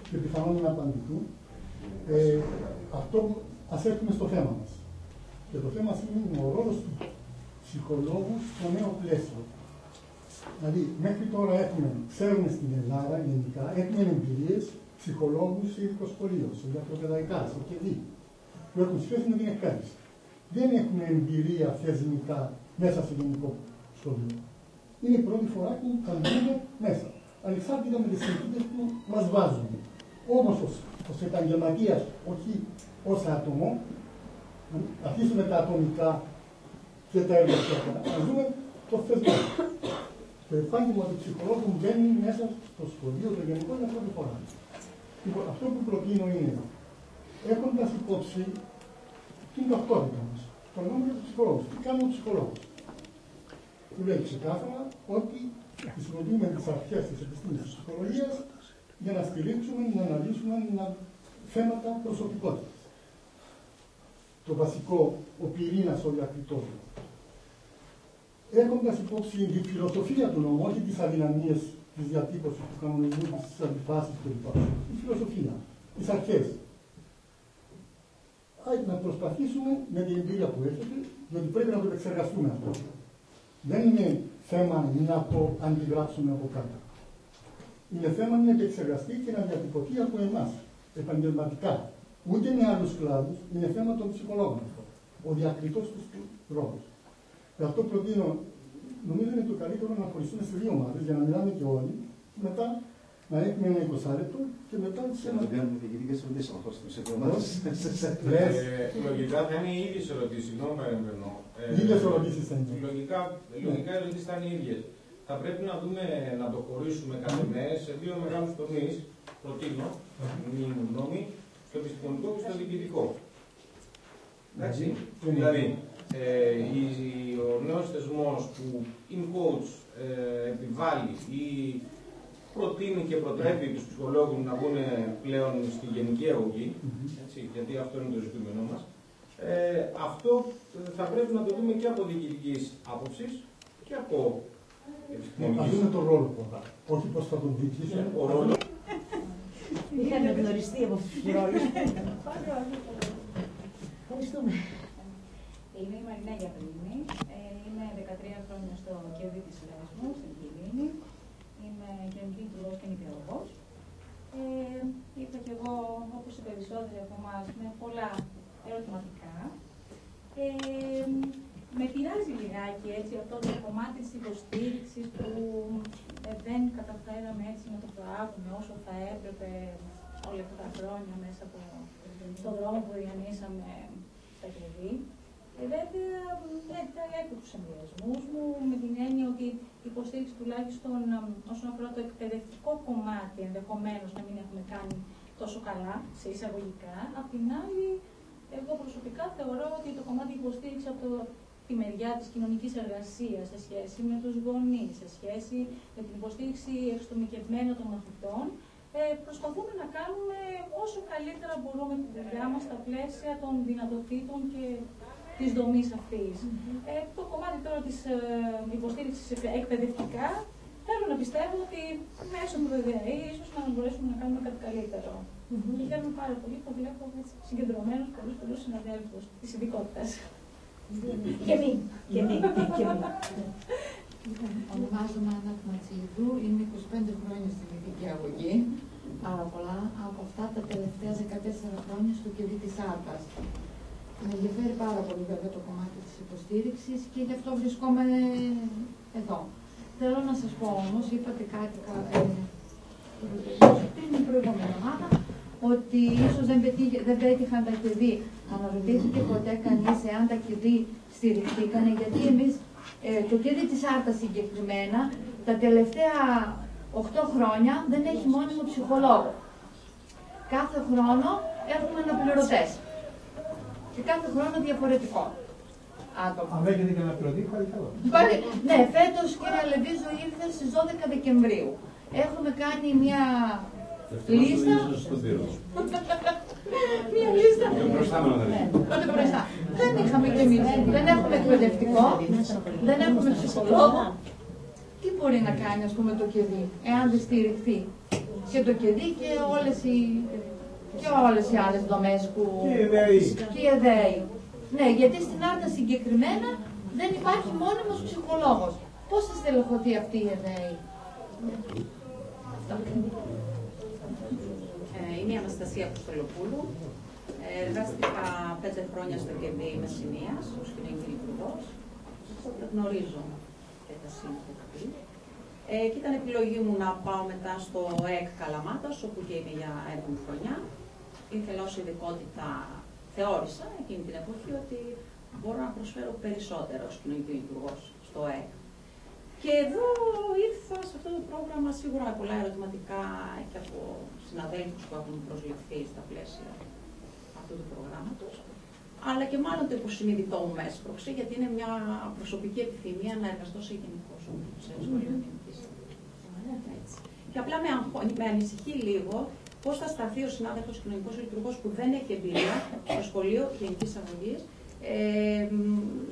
και πιθανόν να απαντηθούν. Αυτό ας έρθουμε στο θέμα μας. Και το θέμα είναι ο ρόλος του ψυχολόγου στο νέο πλαίσιο. Δηλαδή, μέχρι τώρα ξέρουμε στην Ελλάδα γενικά, έχουμε εμπειρίες ψυχολόγους σε ειδικό σχολείο, σε γιατροπαιδαϊκά, σε ΚΕΔΙ, που έχουν σχέση με την εκπαίδευση. Δεν έχουμε εμπειρία θεσμικά μέσα σε γενικό σχολείο. Είναι η πρώτη φορά που θα μπούμε μέσα, ανεξάρτητα με τις συνθήκες που μας βάζουν. Όμως, ως επαγγελματίας, όχι ως άτομο, αφήσουμε τα ατομικά και τα εργασιακά, να δούμε το θεσμό. Το επάγγελμα του ψυχολόγου μπαίνει μέσα στο σχολείο, το γενικό είναι πρώτη φορά. Λοιπόν, αυτό που προτείνω είναι, έχοντας υπόψη την ταυτότητα μας, το νόμο για τους ψυχολόγους. Τι κάνει ο ψυχολόγος? Του λέει ξεκάθαρα ότι χρησιμοποιούμε τις αρχές της επιστήμης της ψυχολογίας για να στηρίξουμε, να αναλύσουμε θέματα προσωπικότητας. Το βασικό, ο πυρήνας, ο διακριτός. Έχοντας υπόψη τη φιλοσοφία του νόμου, όχι τις αδυναμίες της διατύπωσης του κανονισμού, τις αντιφάσεις κλπ. Η φιλοσοφία, τις αρχές. Να προσπαθήσουμε με την εμπειρία που έχετε, γιατί πρέπει να το επεξεργαστούμε αυτό. Δεν είναι θέμα να το αντιγράψουμε από κάτω. Είναι θέμα να επεξεργαστεί και να διατυπωθεί από εμάς, επαγγελματικά. Ούτε με άλλους κλάδους, είναι θέμα των ψυχολόγων. Ο διακριτός του ρόλος. Γι' αυτό προτείνω, νομίζω είναι το καλύτερο να χωριστούμε σε δύο ομάδες για να μιλάμε και όλοι, μετά να έχουμε ένα 20 λεπτό και μετά τις να μην κάνουμε διοικητικές ερωτήσεις να χωρίσουμε σε δύο ομάδες. Λογικά θα είναι οι ίδιες ερωτήσεις, συγγνώμη παρεμβαίνω. Οι ίδιες ερωτήσεις θα είναι. Λογικά οι ερωτήσεις θα είναι οι ίδιες. Θα πρέπει να δούμε, να το χωρίσουμε κάθε μέρα σε δύο μεγάλους τομείς, προτείνω, μην γνώμη, στο επιστημονικό και στο διοικητικό. Εντάξει, δηλαδή, ο νέος θεσμός που in quotes επιβάλλει ή προτείνει και προτρέπει τους ψυχολόγους να μπουν πλέον στη γενική αγωγή, έτσι, γιατί αυτό είναι το ζητούμενό μας, αυτό θα πρέπει να το δούμε και από διοικητικής άποψης και από επιστημονικής. Να δούμε τον ρόλο πρώτα, όχι πώς θα τον διοικήσουμε. Ο ρόλος. Είχαν γνωριστεί από αυτούς τους ρόλους. Ευχαριστούμε. Είμαι η Μαρινά Γιαπρίνη. Είμαι 13 χρόνια στο ΚΕΔΙ της Εράσμου, στην Κιλίνη. Είμαι κοινωνική λειτουργός και νηπιαγωγός. Ήρθα κι εγώ, όπως οι περισσότεροι από εμάς, με πολλά ερωτηματικά. Με πειράζει λιγάκι έτσι, αυτό το κομμάτι της υποστήριξης που δεν καταφέραμε έτσι να το προάγουμε όσο θα έπρεπε όλα αυτά τα χρόνια μέσα από τον δρόμο που διανύσαμε στα ΚΕΔΙ. Βέβαια, έχω τους εμβιασμούς μου με την έννοια ότι η υποστήριξη τουλάχιστον όσον αφορά το εκπαιδευτικό κομμάτι ενδεχομένως να μην έχουμε κάνει τόσο καλά σε εισαγωγικά. Απ' την άλλη, εγώ προσωπικά θεωρώ ότι το κομμάτι υποστήριξη από το τη μεριά της κοινωνικής εργασίας, σε σχέση με τους γονείς, σε σχέση με την υποστήριξη εξατομικευμένων των μαθητών, προσπαθούμε να κάνουμε όσο καλύτερα μπορούμε τη δουλειά μας στα πλαίσια των δυνατοτήτων και της δομής αυτής. Το κομμάτι τώρα της υποστήριξης εκπαιδευτικά, θέλω να πιστεύω ότι μέσω του ΔΔΕ ίσως να μπορέσουμε να κάνουμε κάτι καλύτερο. Και χαίρομαι πάρα πολύ που βλέπω συγκεντρωμένους πολλούς συναδέλφους της ειδικότητας. Και εμείς. Ονομάζομαι Άννα Ματσίδου, είμαι 25 χρόνια στην ειδική αγωγή, πάρα πολλά, από αυτά τα τελευταία 14 χρόνια στο κεβί της Άρτας. Με ενδιαφέρει πάρα πολύ βέβαια το κομμάτι της υποστήριξης και γι' αυτό βρισκόμαι εδώ. Θέλω να σας πω όμως, είπατε κάτι την προηγούμενη εβδομάδα, ότι ίσως δεν πέτυχαν τα κεβί. Αναρωτήθηκε ποτέ κανείς εάν τα κεβί στηριχτήκανε, γιατί εμείς το κεβί της Άρτας συγκεκριμένα τα τελευταία 8 χρόνια δεν έχει μόνιμο ψυχολόγο. Κάθε χρόνο έχουμε αναπληρωτές. Και κάθε χρόνο διαφορετικό άτομο. Αν έχετε και αναπληρωτή, πάλι καλό. Ναι, φέτος, κύριε Λεβίζο, ήρθε στις 12 Δεκεμβρίου. Έχουμε κάνει μια λίστα. Μια λίστα. Μπροστά. Δεν είχαμε και εμείς. Δεν έχουμε εκπαιδευτικό, δεν έχουμε ψυχολόγο. Τι μπορεί να κάνει, ας πούμε, το ΚΕΔΙ, εάν δεν στηριχθεί και το ΚΕΔΙ και όλες οι άλλες δομές που... Και οι ΕΔΕΗ. Ναι, γιατί στην Άρτα συγκεκριμένα δεν υπάρχει μόνιμος ψυχολόγος. Πώς θα στελεχωθεί αυτή η ΕΔΕΗ? Είμαι η Αναστασία Αποστολοπούλου. Εργάστηκα 5 χρόνια στο ΚΕΔΙ Μεσσηνίας, ως κοινωνική λειτουργός. Γνωρίζω και τα σύμφωνα. Και ήταν επιλογή μου να πάω μετά στο ΕΚ Καλαμάτας, όπου και είμαι για 7η χρονιά. Ήθελα ως ειδικότητα, θεώρησα εκείνη την εποχή ότι μπορώ να προσφέρω περισσότερο ως κοινωνική λειτουργός στο ΕΚ. Και εδώ ήρθα σε αυτό το πρόγραμμα σίγουρα με πολλά ερωτηματικά και από συναδέλφους που έχουν προσληφθεί στα πλαίσια αυτού του προγράμματος. Αλλά και μάλλον το υποσυνείδητό μου με έσπρωξε, γιατί είναι μια προσωπική επιθυμία να εργαστώ σε γενικό σχολείο γενικής. Και απλά με ανησυχεί λίγο πώς θα σταθεί ο συνάδελφος κοινωνικός λειτουργός που δεν έχει εμπειρία στο σχολείο γενικής αγωγής,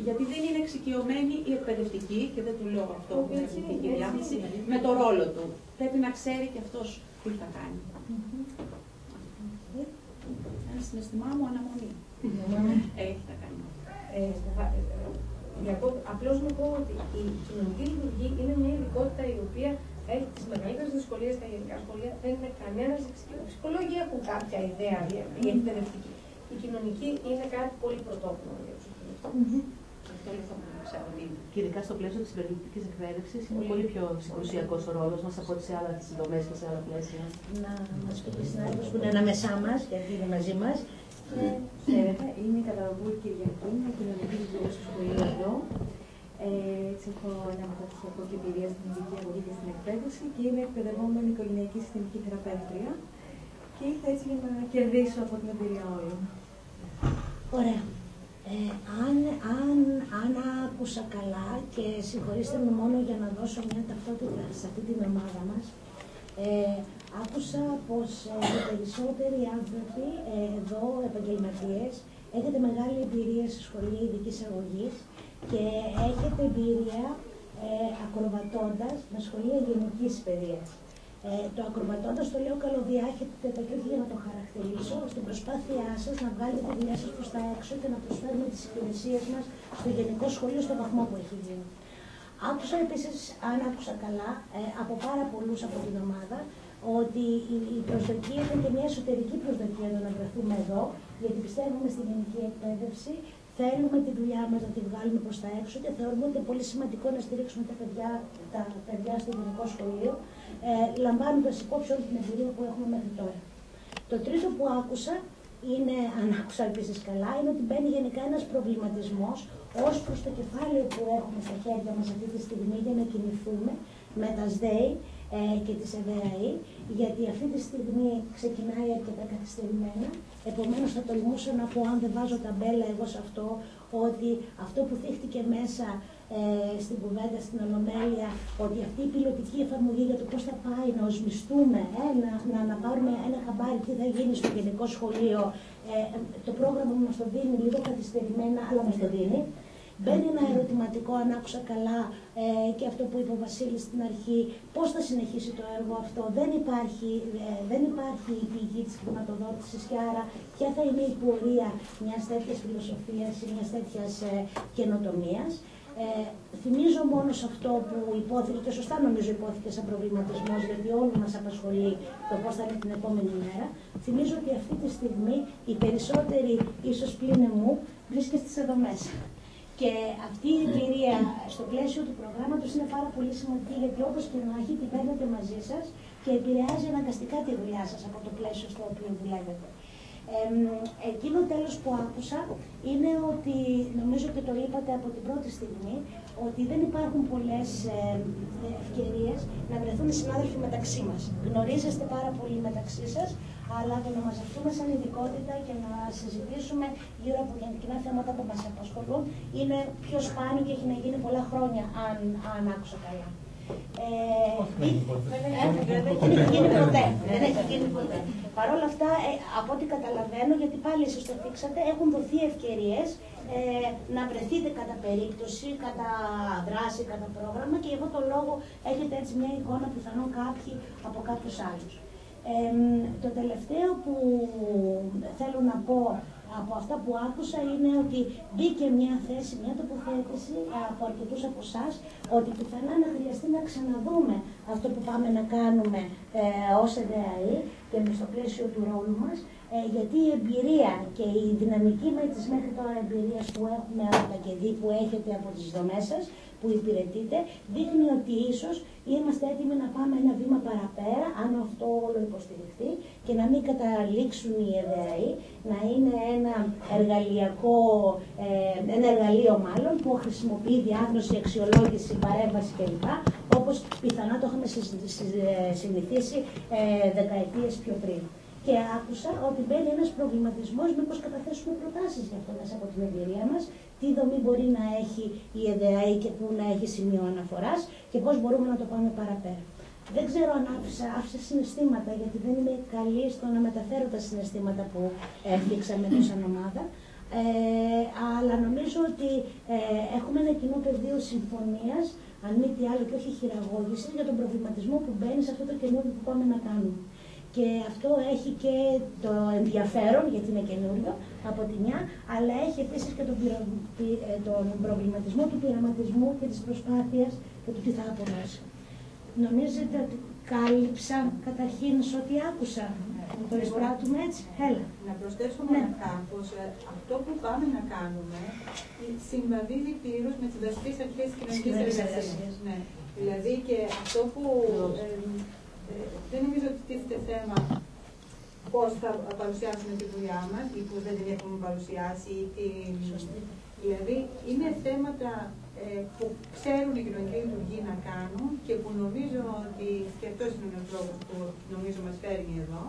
γιατί δεν είναι εξοικειωμένη η εκπαιδευτική, και δεν του λέω αυτό που είναι εκπαιδευτική διάθεση, με το ρόλο του. Πρέπει να ξέρει και αυτός τι θα κάνει. Ένα συναισθημά μου αναμονή. Έχει να κάνει. Απλώς να πω ότι η κοινωνική λειτουργία είναι μια ειδικότητα η οποία έχει τις μεγαλύτερες δυσκολίες στα γενικά σχολεία. Δεν είναι κανένας εξοικειωμένος. Οι ψυχολόγοι έχουν κάποια ιδέα για εκπαιδευτική. Η κοινωνική είναι κάτι πολύ πρωτόκολλο για τους ψυχολόγους. Αυτό λοιπόν ξέρω ότι είναι. Και ειδικά στο πλαίσιο της συμπεριληπτικής εκπαίδευσης είναι πολύ πιο συγκρουσιακός ο ρόλος μας από τις άλλες δομές και σε άλλα πλαίσια. Να μας πει και συνάδελφος που είναι ανάμεσά μας, γιατί είναι μαζί μας. Είμαι η Καταβούλη Κυριακή, είμαι κοινωνική λειτουργός στο σχολείο εδώ. Έτσι έχω ένα μεταπτυχιακό και εμπειρία στην ειδική αγωγή και στην εκπαίδευση και είμαι εκπαιδευόμενη οικογενειακή συστημική θεραπεύτρια. Και ήρθα έτσι για να κερδίσω από την εμπειρία όλων. Ωραία. Αν άκουσα καλά, και συγχωρήστε με μόνο για να δώσω μια ταυτότητα σε αυτή την ομάδα μας, άκουσα πως οι περισσότεροι άνθρωποι εδώ, επαγγελματίες, έχετε μεγάλη εμπειρία σε σχολεία ειδικής αγωγής και έχετε εμπειρία ακροβατώντας με σχολεία γενικής παιδείας. Το ακροβατώντας το λέω καλοδιάχυτα και όχι για να το χαρακτηρίσω, στην προσπάθειά σας να βγάλετε τη δουλειά σας προς τα έξω και να προσφέρουμε τις υπηρεσίες μας στο γενικό σχολείο στο βαθμό που έχει γίνει. Άκουσα επίσης, αν άκουσα καλά, από πάρα πολλούς από την ομάδα, ότι η προσδοκία ήταν και μια εσωτερική προσδοκία να βρεθούμε εδώ, γιατί πιστεύουμε στη γενική εκπαίδευση, θέλουμε τη δουλειά μας να τη βγάλουμε προς τα έξω και θεωρούμε ότι είναι πολύ σημαντικό να στηρίξουμε τα παιδιά στο γενικό σχολείο, λαμβάνοντας υπόψη όλη την εμπειρία που έχουμε μέχρι τώρα. Το τρίτο που άκουσα, αν άκουσα επίσης καλά, είναι ότι μπαίνει γενικά ένας προβληματισμός ως προς το κεφάλαιο που έχουμε στα χέρια μας αυτή τη στιγμή για να κινηθούμε με τα ΣΔΕΗ, και της ΕΔΑΗ, γιατί αυτή τη στιγμή ξεκινάει αρκετά καθυστερημένα. Επομένως θα τολμούσα να πω, αν δεν βάζω ταμπέλα εγώ σε αυτό, ότι αυτό που θύχτηκε μέσα στην κουβέντα, στην Ολομέλεια, ότι αυτή η πιλωτική εφαρμογή για το πώς θα πάει να οσμιστούμε, να πάρουμε ένα χαμπάρι τι θα γίνει στο γενικό σχολείο, το πρόγραμμα μας το δίνει λίγο καθυστερημένα, αλλά μας το δίνει. Μπαίνει ένα ερωτηματικό, αν άκουσα καλά, και αυτό που είπε ο Βασίλης στην αρχή, πώς θα συνεχίσει το έργο αυτό. Δεν υπάρχει η πηγή της χρηματοδότησης και άρα ποια θα είναι η πορεία μιας τέτοιας φιλοσοφίας ή μιας τέτοιας καινοτομίας. Θυμίζω μόνο σε αυτό που υπόθηκε, και σωστά νομίζω υπόθηκε σαν προβληματισμός, γιατί όλους μας απασχολεί το πώς θα είναι την επόμενη μέρα. Θυμίζω ότι αυτή τη στιγμή οι περισσότεροι, ίσως πλην εμού, βρίσκεστε εδώ μέσα. Και αυτή η εμπειρία στο πλαίσιο του προγράμματος είναι πάρα πολύ σημαντική, γιατί όπως και να έχει, την παίρνετε μαζί σας και επηρεάζει αναγκαστικά τη δουλειά σας από το πλαίσιο στο οποίο δουλεύετε. Εκείνο τέλος που άκουσα είναι ότι, νομίζω και το είπατε από την πρώτη στιγμή, ότι δεν υπάρχουν πολλές ευκαιρίες να βρεθούν οι συνάδελφοι μεταξύ μας. Γνωρίζεστε πάρα πολύ μεταξύ σας, αλλά το να μαζευτούμε σαν ειδικότητα και να συζητήσουμε γύρω από κοινά θέματα που μας απασχολούν είναι πιο σπάνιο και έχει να γίνει πολλά χρόνια, αν άκουσα καλά. Δεν έχει γίνει ποτέ. Παρ' όλα αυτά, από ό,τι καταλαβαίνω, γιατί πάλι εσείς το θίξατε, έχουν δοθεί ευκαιρίες να βρεθείτε κατά περίπτωση, κατά δράση, κατά πρόγραμμα, και γι' αυτό το λόγο έχετε έτσι μια εικόνα πιθανόν κάποιοι από κάποιους άλλους. Το τελευταίο που θέλω να πω από αυτά που άκουσα είναι ότι μπήκε μια θέση, μια τοποθέτηση από αρκετούς από εσάς, ότι πιθανά να χρειαστεί να ξαναδούμε αυτό που πάμε να κάνουμε ως ΕΔΑΗ και στο πλαίσιο του ρόλου μας, γιατί η εμπειρία και η δυναμική με τις μέχρι τώρα εμπειρίες που έχουμε από τα ΚΕΔΗ, που έχετε από τις δομές σας, που υπηρετείτε, δείχνει ότι ίσως είμαστε έτοιμοι να πάμε ένα βήμα παραπέρα, αν αυτό όλο υποστηριχθεί, και να μην καταλήξουν οι ΕΔΑΗ, να είναι ένα εργαλείο μάλλον, που χρησιμοποιεί διάγνωση, αξιολόγηση, παρέμβαση κλπ. Όπως πιθανά το είχαμε συνηθίσει δεκαετίες πιο πριν. Και άκουσα ότι μπαίνει ένας προβληματισμός, μήπως καταθέσουμε προτάσεις για αυτό μέσα από την εμπειρία μας, τι δομή μπορεί να έχει η ΕΔΑΗ και πού να έχει σημείο αναφοράς και πώς μπορούμε να το πάμε παραπέρα. Δεν ξέρω αν άφησα συναισθήματα, γιατί δεν είμαι καλή στο να μεταφέρω τα συναισθήματα που έφτιαξαμε εδώ σαν ομάδα, αλλά νομίζω ότι έχουμε ένα κοινό πεδίο συμφωνίας, αν μη τι άλλο και όχι χειραγώγηση, για τον προβληματισμό που μπαίνει σε αυτό το καινούργιο που πάμε να κάνουμε. Και αυτό έχει και το ενδιαφέρον, γιατί είναι καινούριο από τη μια, αλλά έχει επίσης και τον προβληματισμό του πειραματισμού και της προσπάθειας και του τι θα αποδώσει. Νομίζετε ότι κάλυψα καταρχήν σε ό,τι άκουσα? Το εισπράττουμε έτσι? Έλα. Να προσθέσω μόνο κάπως. Αυτό που πάμε να κάνουμε συμβαδίζει πλήρως με τις βασικές αρχές της κοινωνικής εργασίας. Ναι. Δηλαδή και αυτό που δεν νομίζω ότι τίθεται θέμα πώς θα παρουσιάσουμε τη δουλειά μας ή που δεν την έχουμε παρουσιάσει. Δηλαδή είναι θέματα που ξέρουν οι κοινωνικοί λειτουργοί να κάνουν και που νομίζω ότι, και αυτός είναι ο τρόπος που νομίζω μας φέρνει εδώ,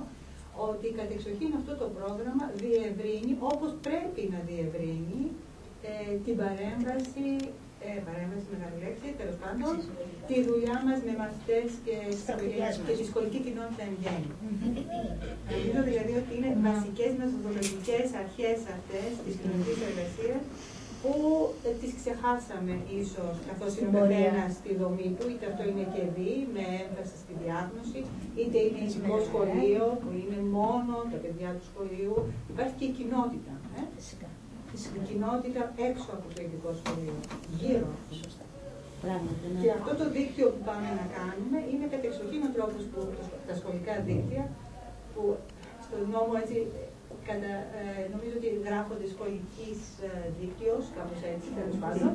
ότι κατεξοχήν αυτό το πρόγραμμα διευρύνει, όπως πρέπει να διευρύνει, την παρέμβαση, μεγάλη λέξη, τέλος πάντων, τη δουλειά μας με μαθητές και τη σχολική κοινότητα εν γέννη. Νομίζω δηλαδή ότι είναι βασικές μεθοδολογικές αρχές αυτές της κοινωνικής εργασίας που τις ξεχάσαμε ίσως, καθώς είναι ο καθένας στη δομή του, είτε αυτό είναι ΚΕΔΗ με έμφαση στη διάγνωση, είτε είναι ειδικό σχολείο που είναι μόνο τα παιδιά του σχολείου. Υπάρχει και η κοινότητα. Η κοινότητα έξω από το ειδικό σχολείο, γύρω. Και αυτό το δίκτυο που πάμε να κάνουμε είναι κατεξοχήν ο τρόπος που τα σχολικά δίκτυα, που στον νόμο έτσι, νομίζω ότι γράφονται σχολικής δίκτυος, κάπως έτσι, τέλος πάντων.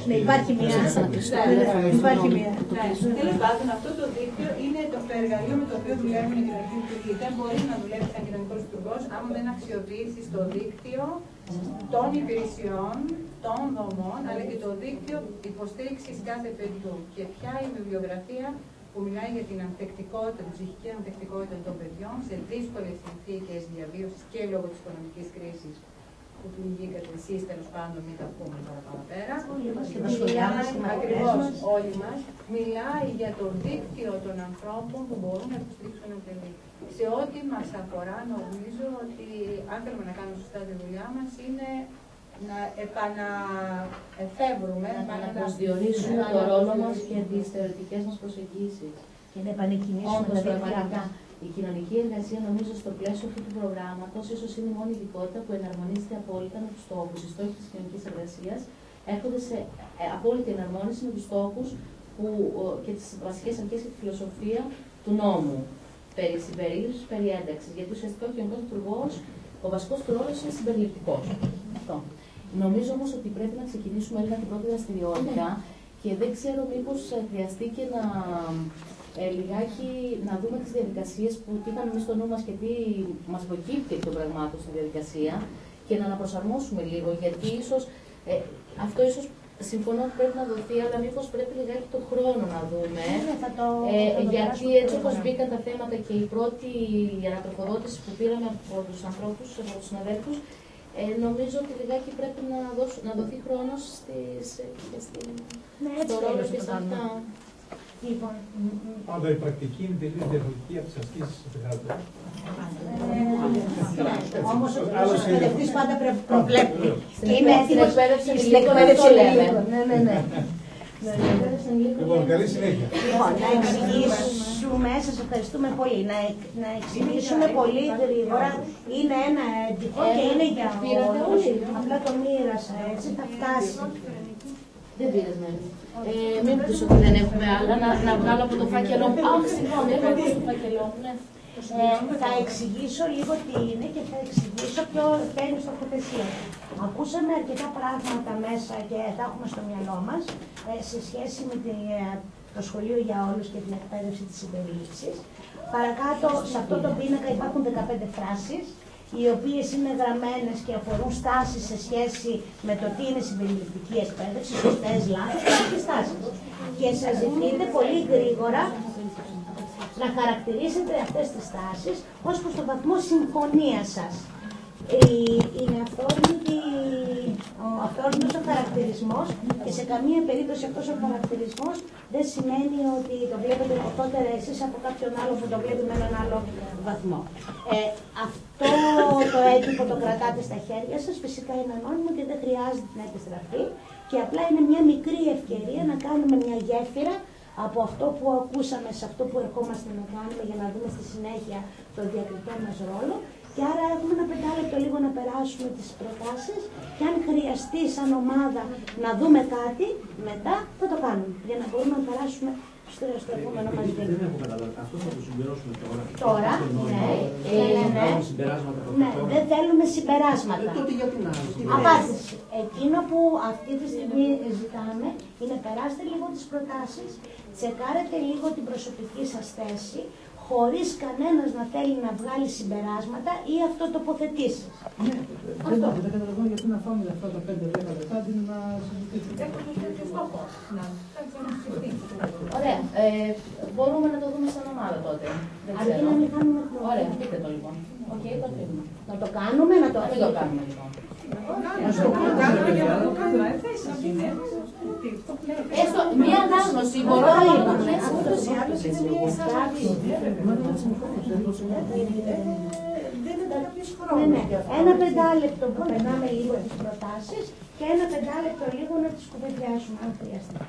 Ναι, υπάρχει μία. Τέλος πάντων, αυτό το δίκτυο είναι το εργαλείο με το οποίο δουλεύουν οι κοινωνικοί λειτουργοί. Δεν μπορεί να δουλεύει σαν κοινωνικός λειτουργός άμα δεν αξιοποιήσει το δίκτυο των υπηρεσιών, των δομών, αλλά και το δίκτυο υποστήριξης κάθε παιδιού. Και ποια είναι η βιβλιογραφία που μιλάει για την ανθεκτικότητα, την ψυχική ανθεκτικότητα των παιδιών σε δύσκολες συνθήκες διαβίωσης και λόγω της οικονομικής κρίσης που πληγήκατε εσείς, τέλος πάντων, μην τα πούμε παραπέρα. Ακριβώς, όλοι μας. Μιλάει για το δίκτυο των ανθρώπων που μπορούν να υποστηρίξουν ένα παιδί. Σε ό,τι μας αφορά, νομίζω ότι αν θέλουμε να κάνουμε σωστά τη δουλειά μας, είναι να επαναεφεύρουμε, να προσδιορίσουμε το ρόλο μας και τις θεωρητικές μας προσεγγίσεις. Και να επανεκκινήσουμε πραγματικά. Η κοινωνική εργασία, νομίζω, στο πλαίσιο αυτού του προγράμματος, ίσως είναι η μόνη ειδικότητα που εναρμονίζεται απόλυτα με τους στόχους. Οι στόχοι της κοινωνικής εργασίας έρχονται σε απόλυτη εναρμόνιση με τους στόχους και τις βασικές αρχές και τη φιλοσοφία του νόμου περί συμπερίληψης, περί ένταξης. Γιατί ουσιαστικά ο κοινωνικός λειτουργός, ο βασικός του ρόλος είναι συμπεριληπτικός. Αυτό. Νομίζω όμως ότι πρέπει να ξεκινήσουμε λίγο την πρώτη δραστηριότητα και δεν ξέρω μήπως χρειαστεί και να. Λιγάκι να δούμε τις διαδικασίες που τι είχαμε εμείς στο νου μας και τι μας προκύπτει εκ των πραγμάτων στη διαδικασία και να αναπροσαρμόσουμε λίγο, γιατί αυτό ίσως συμφωνώ ότι πρέπει να δοθεί, αλλά μήπως πρέπει λιγάκι το χρόνο να δούμε, γιατί έτσι όπως μπήκαν τα θέματα και η πρώτη ανατροφοδότηση που πήραμε από τους ανθρώπους, από τους συναδέλφους, νομίζω ότι λιγάκι πρέπει να δοθεί χρόνος στο ρόλο και σε αυτά. Λοιπόν, πάντα η πρακτική είναι τελείως διαφορετική από τις ασκήσεις του θεάτρου. Όμως ο εκπαιδευτής πάντα προβλέπει. Είναι στην εκπαίδευση λίγο. Ναι. Λοιπόν, καλή συνέχεια. Λοιπόν, να εξηγήσουμε, σας ευχαριστούμε πολύ, να εξηγήσουμε πολύ γρήγορα. Είναι ένα έντυπο και είναι για όλους. Απλά το μοίρασα, έτσι θα φτάσει. Δεν πήρες, μην πεις ότι δεν έχουμε άλλα, να βγάλω από το φάκελό μου. Αχ, συγγνώμη, έχω από το φάκελό μου, ναι. Θα εξηγήσω λίγο τι είναι και θα εξηγήσω ποιο παίρνει στοχοθεσία. Ακούσαμε αρκετά πράγματα μέσα και τα έχουμε στο μυαλό μας σε σχέση με το σχολείο για όλους και την εκπαίδευση της συμπερίληψης. Παρακάτω, σε αυτό το πίνακα υπάρχουν 15 φράσεις, οι οποίες είναι γραμμένες και αφορούν στάσεις σε σχέση με το τι είναι συμπεριληπτική εκπαίδευση, σωστές, λάθος και άλλες στάσεις. Και σας ζητείτε πολύ γρήγορα να χαρακτηρίσετε αυτές τις στάσεις ως προς το βαθμό συμφωνίας σας. Είναι αυθόρμητος ο χαρακτηρισμός και σε καμία περίπτωση αυτός ο χαρακτηρισμός δεν σημαίνει ότι το βλέπετε πρωτότερα εσείς από κάποιον άλλο που το βλέπει με έναν άλλο βαθμό. Αυτό το έντυπο το κρατάτε στα χέρια σας, φυσικά είναι ανώνυμο και δεν χρειάζεται να επιστραφεί και απλά είναι μια μικρή ευκαιρία να κάνουμε μια γέφυρα από αυτό που ακούσαμε σε αυτό που ερχόμαστε να κάνουμε για να δούμε στη συνέχεια το διακριτό μας ρόλο. Και άρα έχουμε ένα 5 λεπτό λίγο να περάσουμε τις προτάσεις και αν χρειαστεί σαν ομάδα να δούμε κάτι, μετά θα το κάνουμε, για να μπορούμε να περάσουμε στο επόμενο μας βήμα. Δεν έχω καταλάβει. Αυτό θα το συμπληρώσουμε τώρα. Τώρα, ναι, δεν θέλουμε συμπεράσματα. Τότε γιατί να απάντηση. Εκείνο που αυτή τη στιγμή ζητάμε είναι περάστε λίγο τις προτάσεις, τσεκάρετε λίγο την προσωπική σας θέση, χωρίς κανένας να θέλει να βγάλει συμπεράσματα ή αυτοτοποθετήσεις. Ναι, δεν καταλαβαίνω γιατί να φάμε αυτά τα 5-10 λεπτά αντί να συζητήσουμε. Ωραία. Μπορούμε να το δούμε σαν ομάδα τότε. Αρκεί να μην κάνουμε Ωραία, πείτε το λοιπόν. Οκ, το αφήνουμε. Να το κάνουμε, να το αφήνουμε. Να το κάνουμε λοιπόν. Έστω μία ανάγνωση μπορώ να είπαμε. Ούτως ή άλλως είναι μία εισαγωγή. Ένα 5 λεπτό που περνάμε λίγο τις προτάσεις και ένα 5 λεπτό λίγο να τις κουβεντιάσουμε αν χρειαστεί.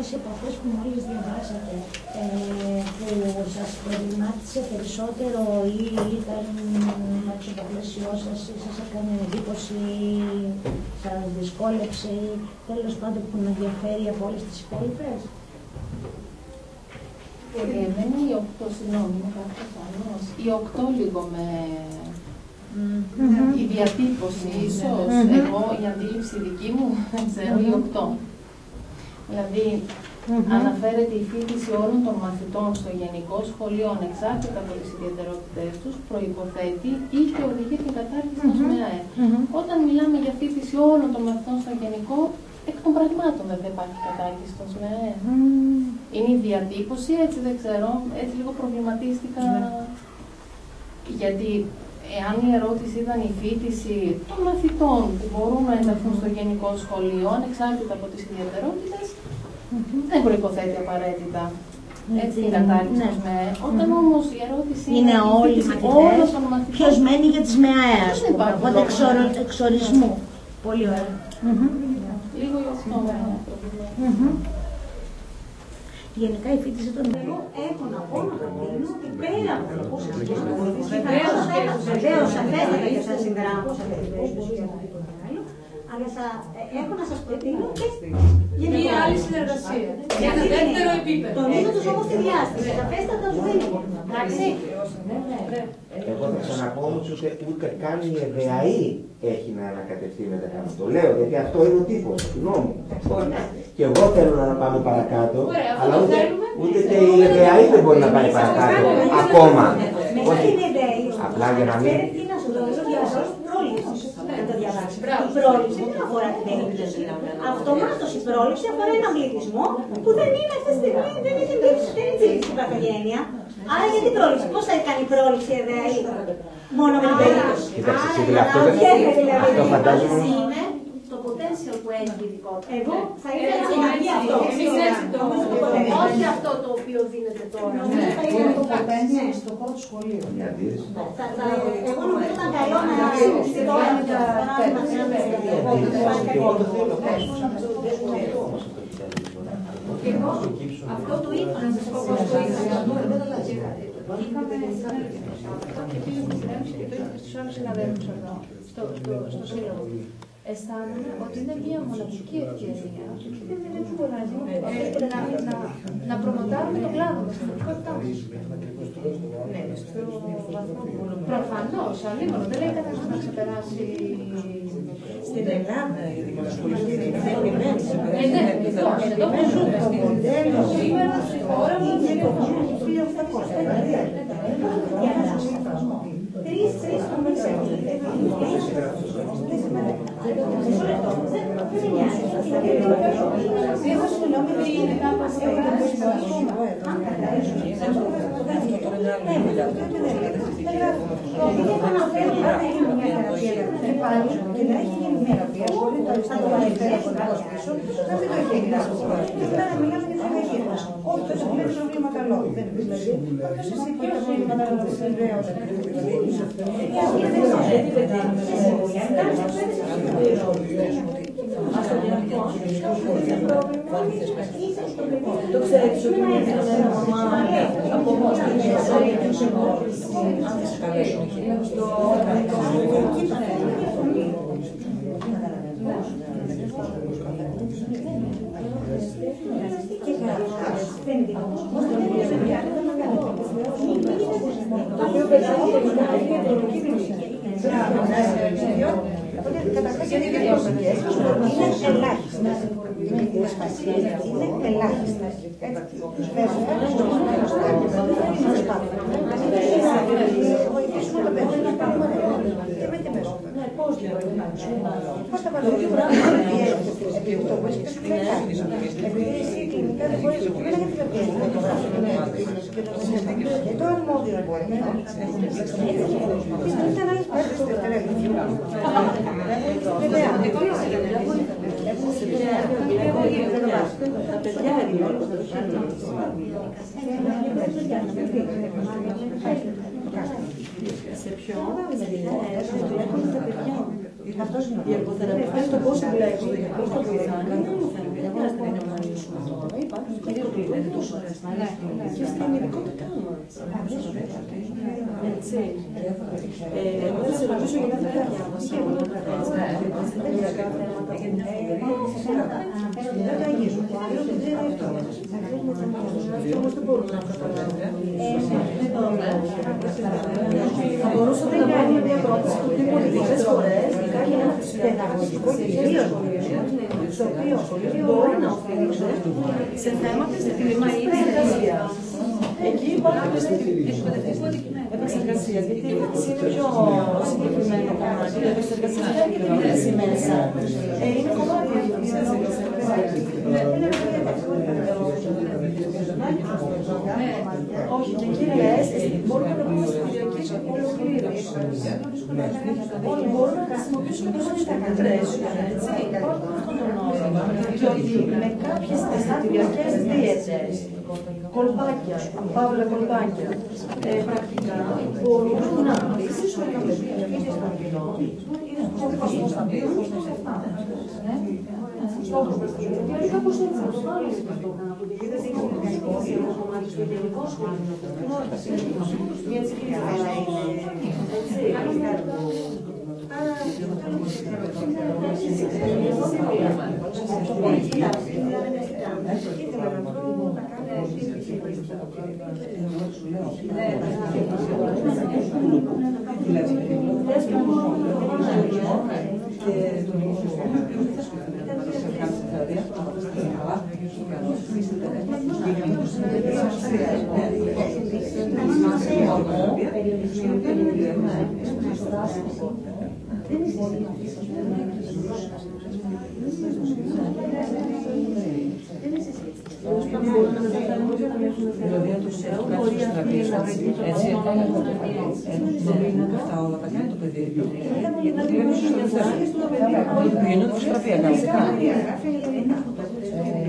αυτές οι επαφές που μόλις διαβάσατε, που σας προβλημάτισε περισσότερο ή ήταν έξω από το πλαίσιό σας ή σας έκανε εντύπωση, σας δυσκόλεψε ή τέλος πάντων που να ενδιαφέρει από όλες τις υπόλοιπες? Εμένα η 8, συγγνώμη, είναι κάποιος άλλος. Η 8 λίγο με... Η διατύπωση, ίσως, εγώ, η αντίληψη δική μου, δεν ξέρω, η 8. Δηλαδή, αναφέρεται η φοιτηση όλων των μαθητών στο γενικό σχολείο, ανεξάρτητα από τις ιδιαιτερότητές τους, προϋποθέτει ή και οδηγεί την κατάρτιση των ΣΜΕΑΕ. Όταν μιλάμε για φοιτηση όλων των μαθητών στο γενικό, εκ των πραγμάτων δεν υπάρχει κατάρτιση των ΣΜΕΑΕ. Είναι η διατύπωση, έτσι δεν ξέρω, έτσι λίγο προβληματίστηκα. Γιατί εάν η ερώτηση ήταν η φοιτηση των μαθητών που μπορούν να ενταχθούν στο γενικό σχολείο, ανεξάρτητα από τις ιδιαιτερότητες, δεν προϋποθέτει απαραίτητα την κατάρτιση των ΣΜΕΑΕ. Όταν όμως η ερώτηση είναι όλοι οι μαθητές, ποιος μένει για τις ΜΕΑΕ, ας πούμε, οπότε εξορισμού. Πολύ ωραία. Λίγο γι' αυτό. Γενικά η φοιτηση των εγώ έχω να πω να προτείνω ότι πέρα από το πώς βεβαίως αφέστατα και θα συνδράμω σε αυτή την περίπτωση και οτιδήποτε άλλο, αλλά θα έχω να σας προτείνω και μία άλλη συνεργασία. Για ένα δεύτερο επίπεδο. Τονίζοντας όμως τη διάσταση. Σαφέστατα ως δεν είναι. Εντάξει. Εγώ θα ξαναπώ όμως ούτε καν η ΕΔΑΗ έχει να ανακατευτεί με τα κάτω. Το λέω γιατί αυτό είναι ο τύπος του νόμου. Και εγώ θέλω να πάμε παρακάτω, αλλά ούτε και η ΕΔΑΗ δεν μπορεί να πάει παρακάτω ακόμα. Απλά για να μην... Να το διαβάσει. Η πρόληψη δεν αφορά την περίπτωση. Αυτομάτως η πρόληψη αφορά έναν πληθυσμό που δεν είναι αυτή τη στιγμή, δεν έχει ζήσει στην παθογένεια. Άρα γιατί πρόληψη, πώς θα κάνει πρόληψη η ΕΔΑΗ μόνο με την περίπτωση? Αυτό φαντάζομαι... είναι το potential που έχει η ειδικότητα. Εγώ θα ήθελα να πει αυτό. Όχι αυτό το οποίο δίνεται τώρα. Είναι το potential στο πρώτο σχολείο. Εγώ νομίζω ήταν καλό να είναι τώρα αυτό το είπα, να σας πω πώς το είπα. Είχαμε και φίλους μου συνέβηση και το είπα στους άλλους συναδέλφους εδώ, στο σύλλογο. Αισθάνομαι ότι είναι μια μοναδική ευκαιρία να προμοτάρουμε τον κλάδο μας, την ειδικότητά μας. Προφανώς, αλλήμον, δεν λέει κανένας να ξεπεράσει... Στην Ελλάδα η δικαστολική είναι εδώ που ζούμε. Σήμερα στη χώρα μας είναι το 1800. Τρεις τομείς έχουν. Το ξέρεις ότι είναι καταρχάς είναι ελάχιστες. Είναι ελάχιστες. Βοηθήσουμε το παιδί να πάρουμε και με τη μέσο. Πώς θα βάλουμε το πράγμα επειδή το βρίσκεται στην Ελλάδα. Επειδή εσύ κλινικά δεν μπορείς να μιλάς για την οποία και το αρμόδιο δεν μπορεί. Πιστεύετε να άλλες πάρεις στο τελευταίο. Βέβαια, τα παιδιά σε ποιο οι εργοθεραπευτές το πώς δουλεύουν, πώς το βοηθάνε, δεν μου φαίνεται. Δεν χρειάζεται να γνωρίσουμε τώρα. είναι τόσο ωραίο. Και στην ειδικότητά μας. Έτσι. Εγώ θα σε ρωτήσω για τα παιδιά μας. Δεν τα αγγίζουν. Αυτό όμως δεν μπορούμε να καταλάβουμε. Θα μπορούσαμε να κάνουμε μια πρόταση του τύπου πολλές φορές υπάρχει ένα παιδαγωγικό και κυρίως στο οποίο μπορεί να οφείλεται σε θέματα στην επεξεργασία. Εκεί υπάρχει επεξεργασία, γιατί είναι πιο συγκεκριμένο κομμάτι. Η επεξεργασία δεν έχει την θέση μέσα. Είναι κομμάτι της όχι, και κύριες, μπορούμε να πούμε στην Κυριακή και ολοκλήρωση. Όλοι μπορούν να χρησιμοποιήσουν και τα κατρέσια, έτσι, αυτόν τον όρο. Και ότι με κάποιες αισθητηριακές δίαιτες, κολπάκια, παύλα κολπάκια, πρακτικά, μπορούν να επίσης να κατευθύνουν στον κοινό. Είναι στόχος στα δύο, στόχος στα 7. Στόχος προς το ζωή. Δηλαδή κάπως έτσι να το βάλεις αυτό. Δεν είναι το κομμάτι στο γενικό σχολείο. Έτσι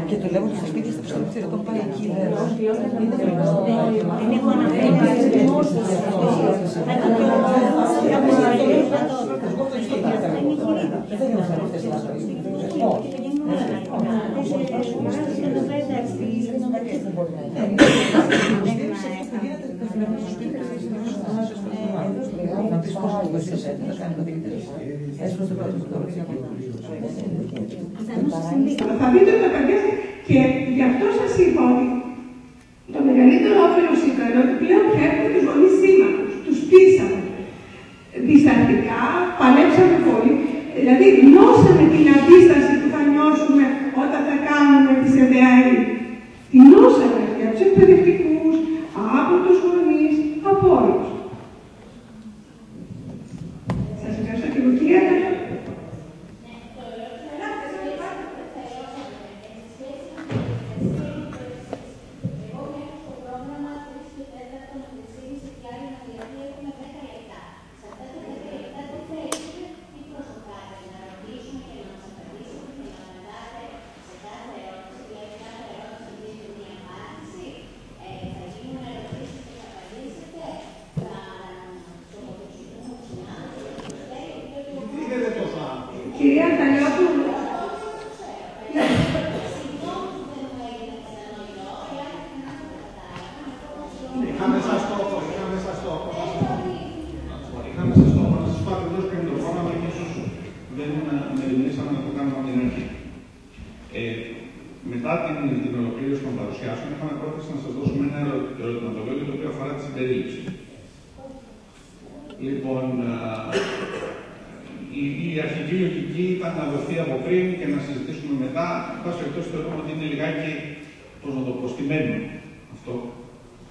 και και το λέμε στο σπίτι, στο σπίτι, το πάει εκεί. Να πεις πώς θα βοηθήσει, θα κάνει το διοικητής. Έτσι προς το πρώτο που το θα δείτε τα παιδιά και γι' αυτό σας είπα ότι το μεγαλύτερο όφελος ήταν ότι πλέον πια έχουμε τους γονείς σύμμαχους, τους πείσαμε. Διστακτικά, παλέψαμε πολύ, δηλαδή νιώσαμε την αντίσταση που θα νιώσουμε όταν θα κάνουμε τις ΕΔΑΗ. Την νιώσαμε και από τους εκπαιδευτικούς, από τους γονείς, από όλους. Σας ευχαριστώ και εγώ κυρία. Κυρία Ταλιόπουλου. Είχαμε σαν στόχο να σας πω ακριβώς πριν το πρόγραμμα και ίσως δεν με δημιουργήσαμε να το κάνουμε από την αρχή. Μετά την ολοκλήρωση των παρουσιάσεων, είχαμε πρόθεση να σας δώσουμε ένα ερωτηματολόγιο το οποίο αφορά τη συμπερίληψη. Λοιπόν, η αρχική λογική ήταν να δοθεί από πριν και να συζητήσουμε μετά. Εν πάση περιπτώσει, θεωρούμε ότι είναι λιγάκι, πώς να το πω, στημένο αυτό.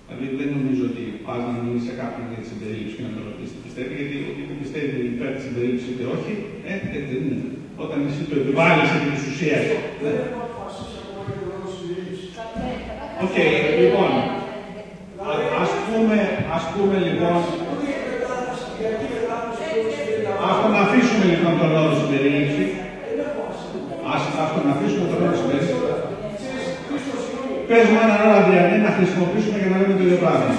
Δηλαδή, δεν νομίζω ότι πας να μιλήσει σε κάποιον για τη συμπερίληψη και να το ρωτήσει τι πιστεύει, γιατί είτε πιστεύει υπέρ τη συμπερίληψη είτε όχι, δεν είναι. Όταν εσύ το επιβάλλεις επί της ουσίας. Οκ, λοιπόν, ας πούμε λοιπόν, ας τον αφήσουμε λοιπόν τον όρο συμπερίληψη. Ας τον αφήσουμε τον όρο συμπερίληψη. Πες μου έναν όρο, Αντριανέ, να χρησιμοποιήσουμε για να λέμε το ίδιο πράγμα.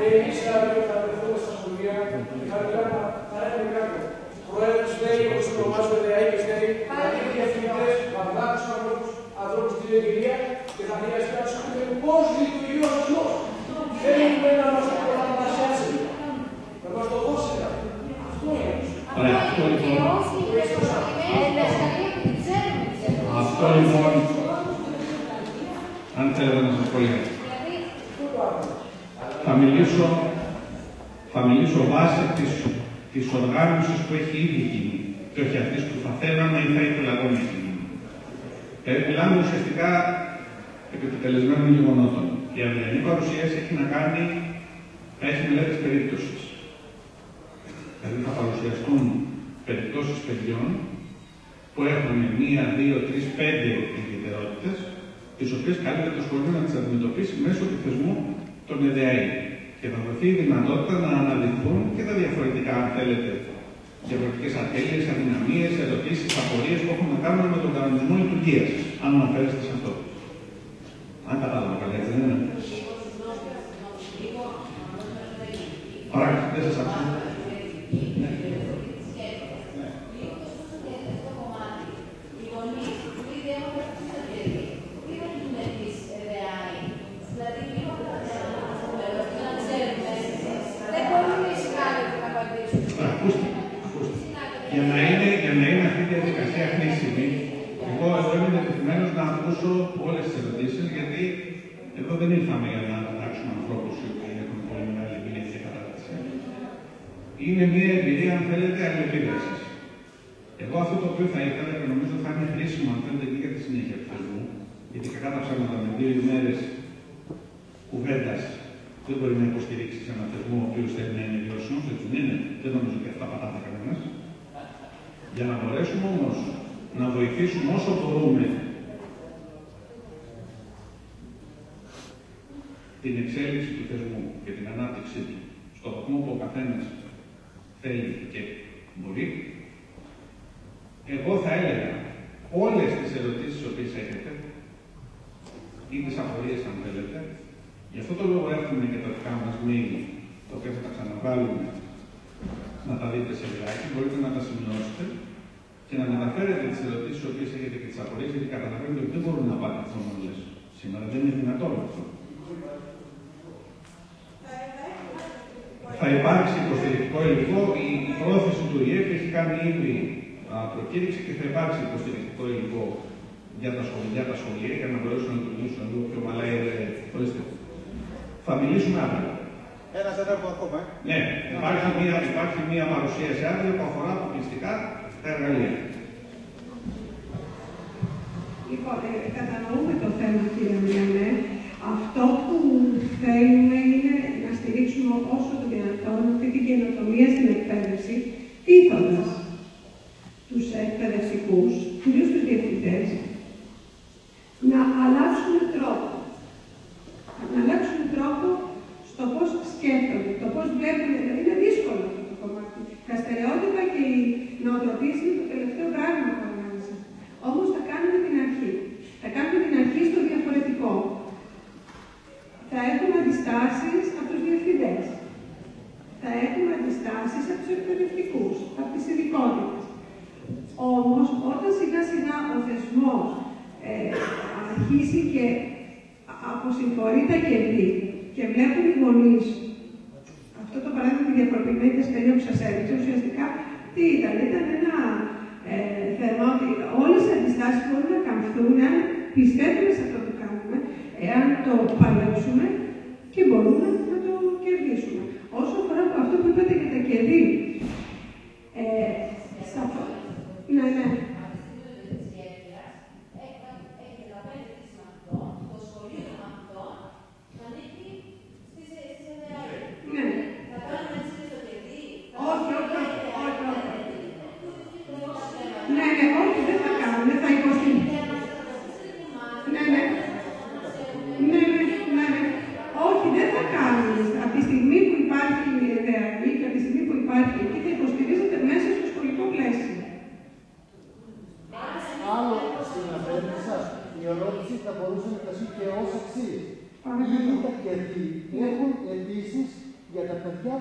Εμείς θα βρεθούμε στα σχολεία και θα μιλάμε παράδειγμα κάποιο. Πρόεδρος λέει, όπως ονομάζουμε ΔΕΑΗ και ΣΔΕΗ, δηλαδή οι διευθυντές ανθρώπους στην εμπειρία και θα χρειαστεί να τους πούμε πώς λειτουργεί ο σωσμός. Δεν έχουμε να μας το παρουσιάσει. Να μας το δώσετε. Αυτό είναι. Ωραία, αυτό λοιπόν, αν θέλετε να σας πω λίγο. Θα μιλήσω βάσει της οργάνωσης που έχει ήδη γίνει και όχι αυτής που θα θέλαμε ή θα ήθελα εγώ να γίνει. Μιλάμε ουσιαστικά επί επιτελεσμένων γεγονότων. Η αυριανή παρουσίαση έχει να κάνει, έχει μελέτες περίπτωσης. Δηλαδή θα παρουσιαστούν περιπτώσεις παιδιών που έχουν 1, 2, 3, 5 ιδιαιτερότητες, τις οποίες καλείται το σχολείο να τις αντιμετωπίσει μέσω του θεσμού των ΕΔΑΗ. Και θα δοθεί η δυνατότητα να αναδειχθούν και τα διαφορετικά, αν θέλετε, διαφορετικές ατέλειες, αδυναμίες, ερωτήσεις, απορίες που έχουν να κάνουν με τον κανονισμό λειτουργίας. Αν αναφέρεστε σε αυτό. Αν κατάλαβα καλά, έτσι δεν είναι. Παράκαλα, δεν σας άκουσα. Για να είναι αυτή η διαδικασία χρήσιμη, εγώ είμαι διατεθειμένος να ακούσω όλες τις ερωτήσεις, γιατί εδώ δεν ήρθαμε για να αλλάξουμε ανθρώπους οι οποίοι έχουν πολύ μεγάλη εμπειρία και κατάρτιση. Είναι μια εμπειρία, αν θέλετε, αλληλεπίδρασης. Εγώ αυτό το οποίο θα ήθελα και νομίζω θα είναι χρήσιμο, αν θέλετε, και για τη συνέχεια του θεσμού, γιατί κακά τα ψέματα με 2 ημέρες κουβέντας δεν μπορεί να υποστηρίξει σε ένα θεσμό ο οποίος θέλει να είναι βιώσιμος, έτσι δεν είναι. Δεν νομίζω ότι αυτά πατάται κανένας. Για να μπορέσουμε όμως να βοηθήσουμε όσο μπορούμε την εξέλιξη του θεσμού και την ανάπτυξή του στο βαθμό που ο καθένας θέλει και μπορεί, εγώ θα έλεγα όλες τις ερωτήσεις τις οποίες έχετε ή τις απορίες αν θέλετε, γι' αυτό το λόγο έχουμε και τα δικά μας mail, τα οποία θα τα ξαναβάλουμε να τα δείτε σε βιάκι, μπορείτε να τα σημειώσετε και να μεταφέρετε τις ερωτήσεις τις οποίες έχετε και τις απορίες, γιατί καταλαβαίνετε ότι δεν μπορούν να απαντηθούν όλες. Σήμερα δεν είναι δυνατόν αυτό. Θα υπάρξει υποστηρικτικό υλικό, η πρόθεση του ΙΕΠ έχει κάνει ήδη προκήρυξη και θα υπάρξει υποστηρικτικό υλικό για τα σχολεία, για να μπορέσουν να λειτουργήσουν λίγο πιο ομαλά. Θα μιλήσουμε αύριο. Ένα τέταρτο ακόμα. Ναι, υπάρχει μια παρουσίαση αύριο που αφορά αποκλειστικά τα εργαλεία. Λοιπόν, κατανοούμε το θέμα, κύριε Μιανέ. Αυτό που θέλουμε είναι να στηρίξουμε όσο το δυνατόν αυτή την καινοτομία στην εκπαίδευση, πείθοντας τους εκπαιδευτικούς, κυρίως τους διευθυντές, να αλλάξουν τρόπο. Να αλλάξουν τρόπο στο πώς σκέφτονται, το πώς βλέπουν. Είναι δύσκολο αυτό το κομμάτι. Τα στερεότυπα και οι νοοτροπίες είναι το τελευταίο πράγμα που αλλάζει. Όμως θα κάνουμε την αρχή. Θα κάνουμε την αρχή στο διαφορετικό. Θα έχουμε αντιστάσεις από τους διευθυντές. Θα έχουμε αντιστάσεις από τους εκπαιδευτικούς, από τις ειδικότητες. Όμως, όταν σιγά σιγά ο θεσμός αρχίσει και αποσυμφορεί τα κερδί και βλέπουν οι γονείς, αυτό το παράδειγμα τη διαφοροποιημένη δασκαλία που σας έδειξε, ουσιαστικά τι ήταν ένα θέμα ότι όλες οι αντιστάσεις μπορούν να καμφθούν αν πιστεύουμε σε αυτό που κάνουμε, εάν το παλέψουμε και μπορούμε να το κερδίσουμε. Όσο αφορά αυτό που είπατε για τα κερδί, ναι.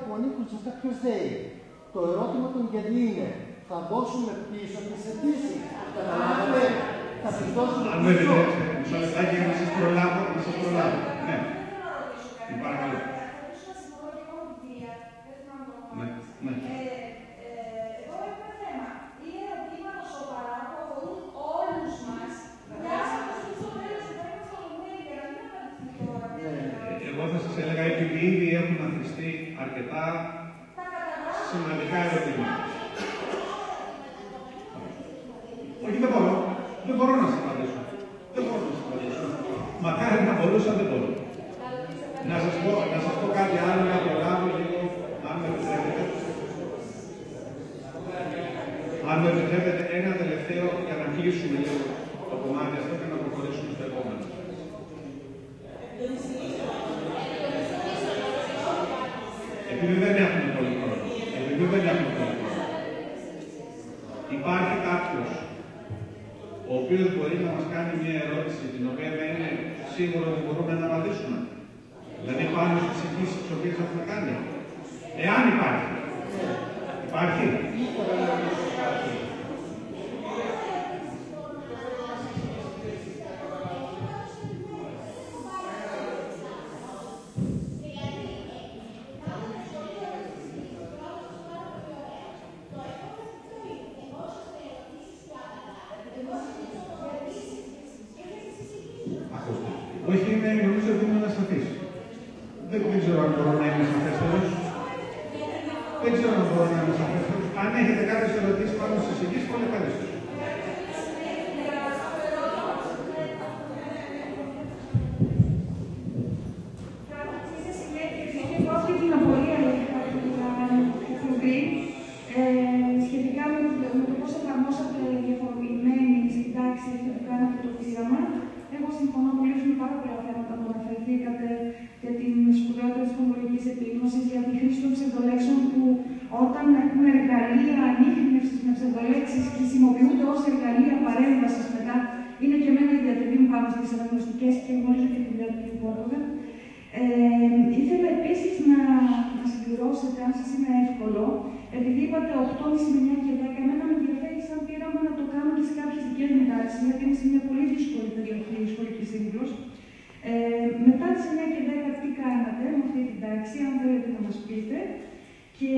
Που ανήκουν σε κάποιο ΔΕΗ. Το ερώτημα των γιατί είναι, θα δώσουμε πίσω τις αιτήσεις. Καταλάβατε. θα πιστώσουμε Αν με επιτρέψετε, μισό λεπτάκι για να σας προλάβω, Ναι. Παρακαλώ. Ναι. Εδώ έχουμε θέμα. Είναι ερωτήματα σοβαρά που αφορούν όλους μας. Στο τέλος του θέματος θα δούμε και να μην απαντηθεί τώρα. Εγώ θα σας έλεγα, επειδή ήδη έχουν αθροιστεί αρκετά σημαντικά ερωτήματα. Όχι, δεν μπορώ. Δεν μπορώ να σας απαντήσω. Μακάρι να μπορούσα, δεν μπορώ. Να σας πω κάτι άλλο, να προλάβω λίγο, αν με επιτρέπετε. Αν με επιτρέπετε, ένα τελευταίο για να κλείσουμε λίγο το κομμάτι αυτό και να προχωρήσουμε στο επόμενο. Επειδή δεν έχουμε πολύ χρόνο. Υπάρχει κάποιος ο οποίος μπορεί να μας κάνει μια ερώτηση την οποία δεν είναι σίγουρο ότι μπορούμε να απαντήσουμε. Δηλαδή πάνω στις εγγύσεις τις οποίες έχουμε κάνει. Εάν υπάρχει. Υπάρχει. Όχι, νομίζω ότι είμαι ασαφής. Δεν ξέρω αν μπορώ να είμαι σαφέστερος. Αν έχετε κάποιες ερωτήσεις πάνω στις εγγύσεις, πολύ ευχαριστώ. Εγώ αυτή την απορία σχετικά με το πώς εφαρμόσατε διαφοροποιημένη στην τάξη αυτό που κάνατε το πείραμα. Εγώ συμφωνώ πολύ με πάρα πολλά θέματα που αναφερθήκατε για την σπουδαιότητα της φωνολογικής επίγνωσης, για τη χρήση των ψευδολέξεων που όταν έχουμε εργαλεία ανίχνευσης με ψευδολέξεις χρησιμοποιούνται ως εργαλεία παρέμβασης μετά. Είναι και εμένα η διατριβή μου πάνω στις αναγνωστικές και γνωρίζω και τη δουλειά του κ. Πόρτογα. Ήθελα επίσης να συμπληρώσετε, αν σας είναι εύκολο, επειδή είπατε 8,5 με 9 και 10, εμένα με ενδιαφέρει σαν πείραμα να το κάνω και σε κάποιες δικές μου τάξεις, γιατί είναι σε μια πολύ δύσκολη περιοχή η σχολική σύγκλος. Μετά τις 9 και 10 τι κάνατε με αυτή την τάξη, αν θέλετε να μας πείτε. Και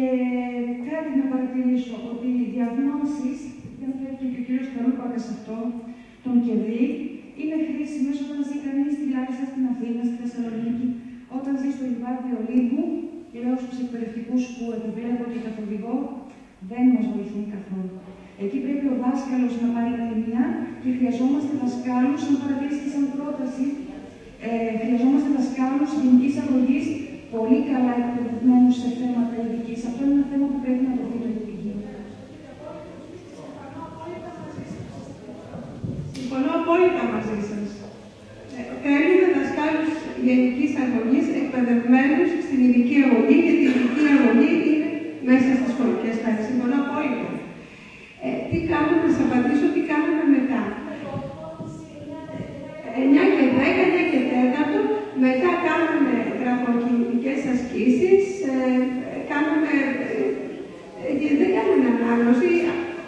κάτι να παρατηρήσω, ότι οι διαγνώσεις, και αναφέρθηκε και ο κ. Καρούπακας αυτό, τον ΚΕΔΗ, είναι χρήσιμες όταν ζει κανείς στη Λάρισα, στην Αθήνα, στη Θεσσαλονίκη, όταν ζει στο Λιβάδιο Ολύμπου, λέω στους εκπαιδευτικούς που επιβλέπω και καθοδηγώ, δεν μας βοηθούν καθόλου. Εκεί πρέπει ο δάσκαλος να πάρει τα ενία και χρειαζόμαστε δασκάλους, αν παρατηρήσει και σαν πρόταση, χρειαζόμαστε δασκάλους γενικής αγωγής πολύ καλά εκπαιδευμένους σε θέματα ειδικής. Αυτό είναι ένα θέμα που πρέπει να το δείτε το πηγή. Συμφωνώ απόλυτα μαζί σας. Θέλουμε δασκάλους γενικής αγωγής εκπαιδευμένους στην ειδική αγωγή, γιατί η ειδική αγωγή είναι μέσα στις σχολικές τάξεις. Συμφωνώ απόλυτα. Τι κάνουμε, να σας απαντήσω τι κάνουμε μετά. 9 και 10, 9 και 4, μετά κάνουμε γραφοκινητικές ασκήσεις, δεν κάνουμε ανάγνωση.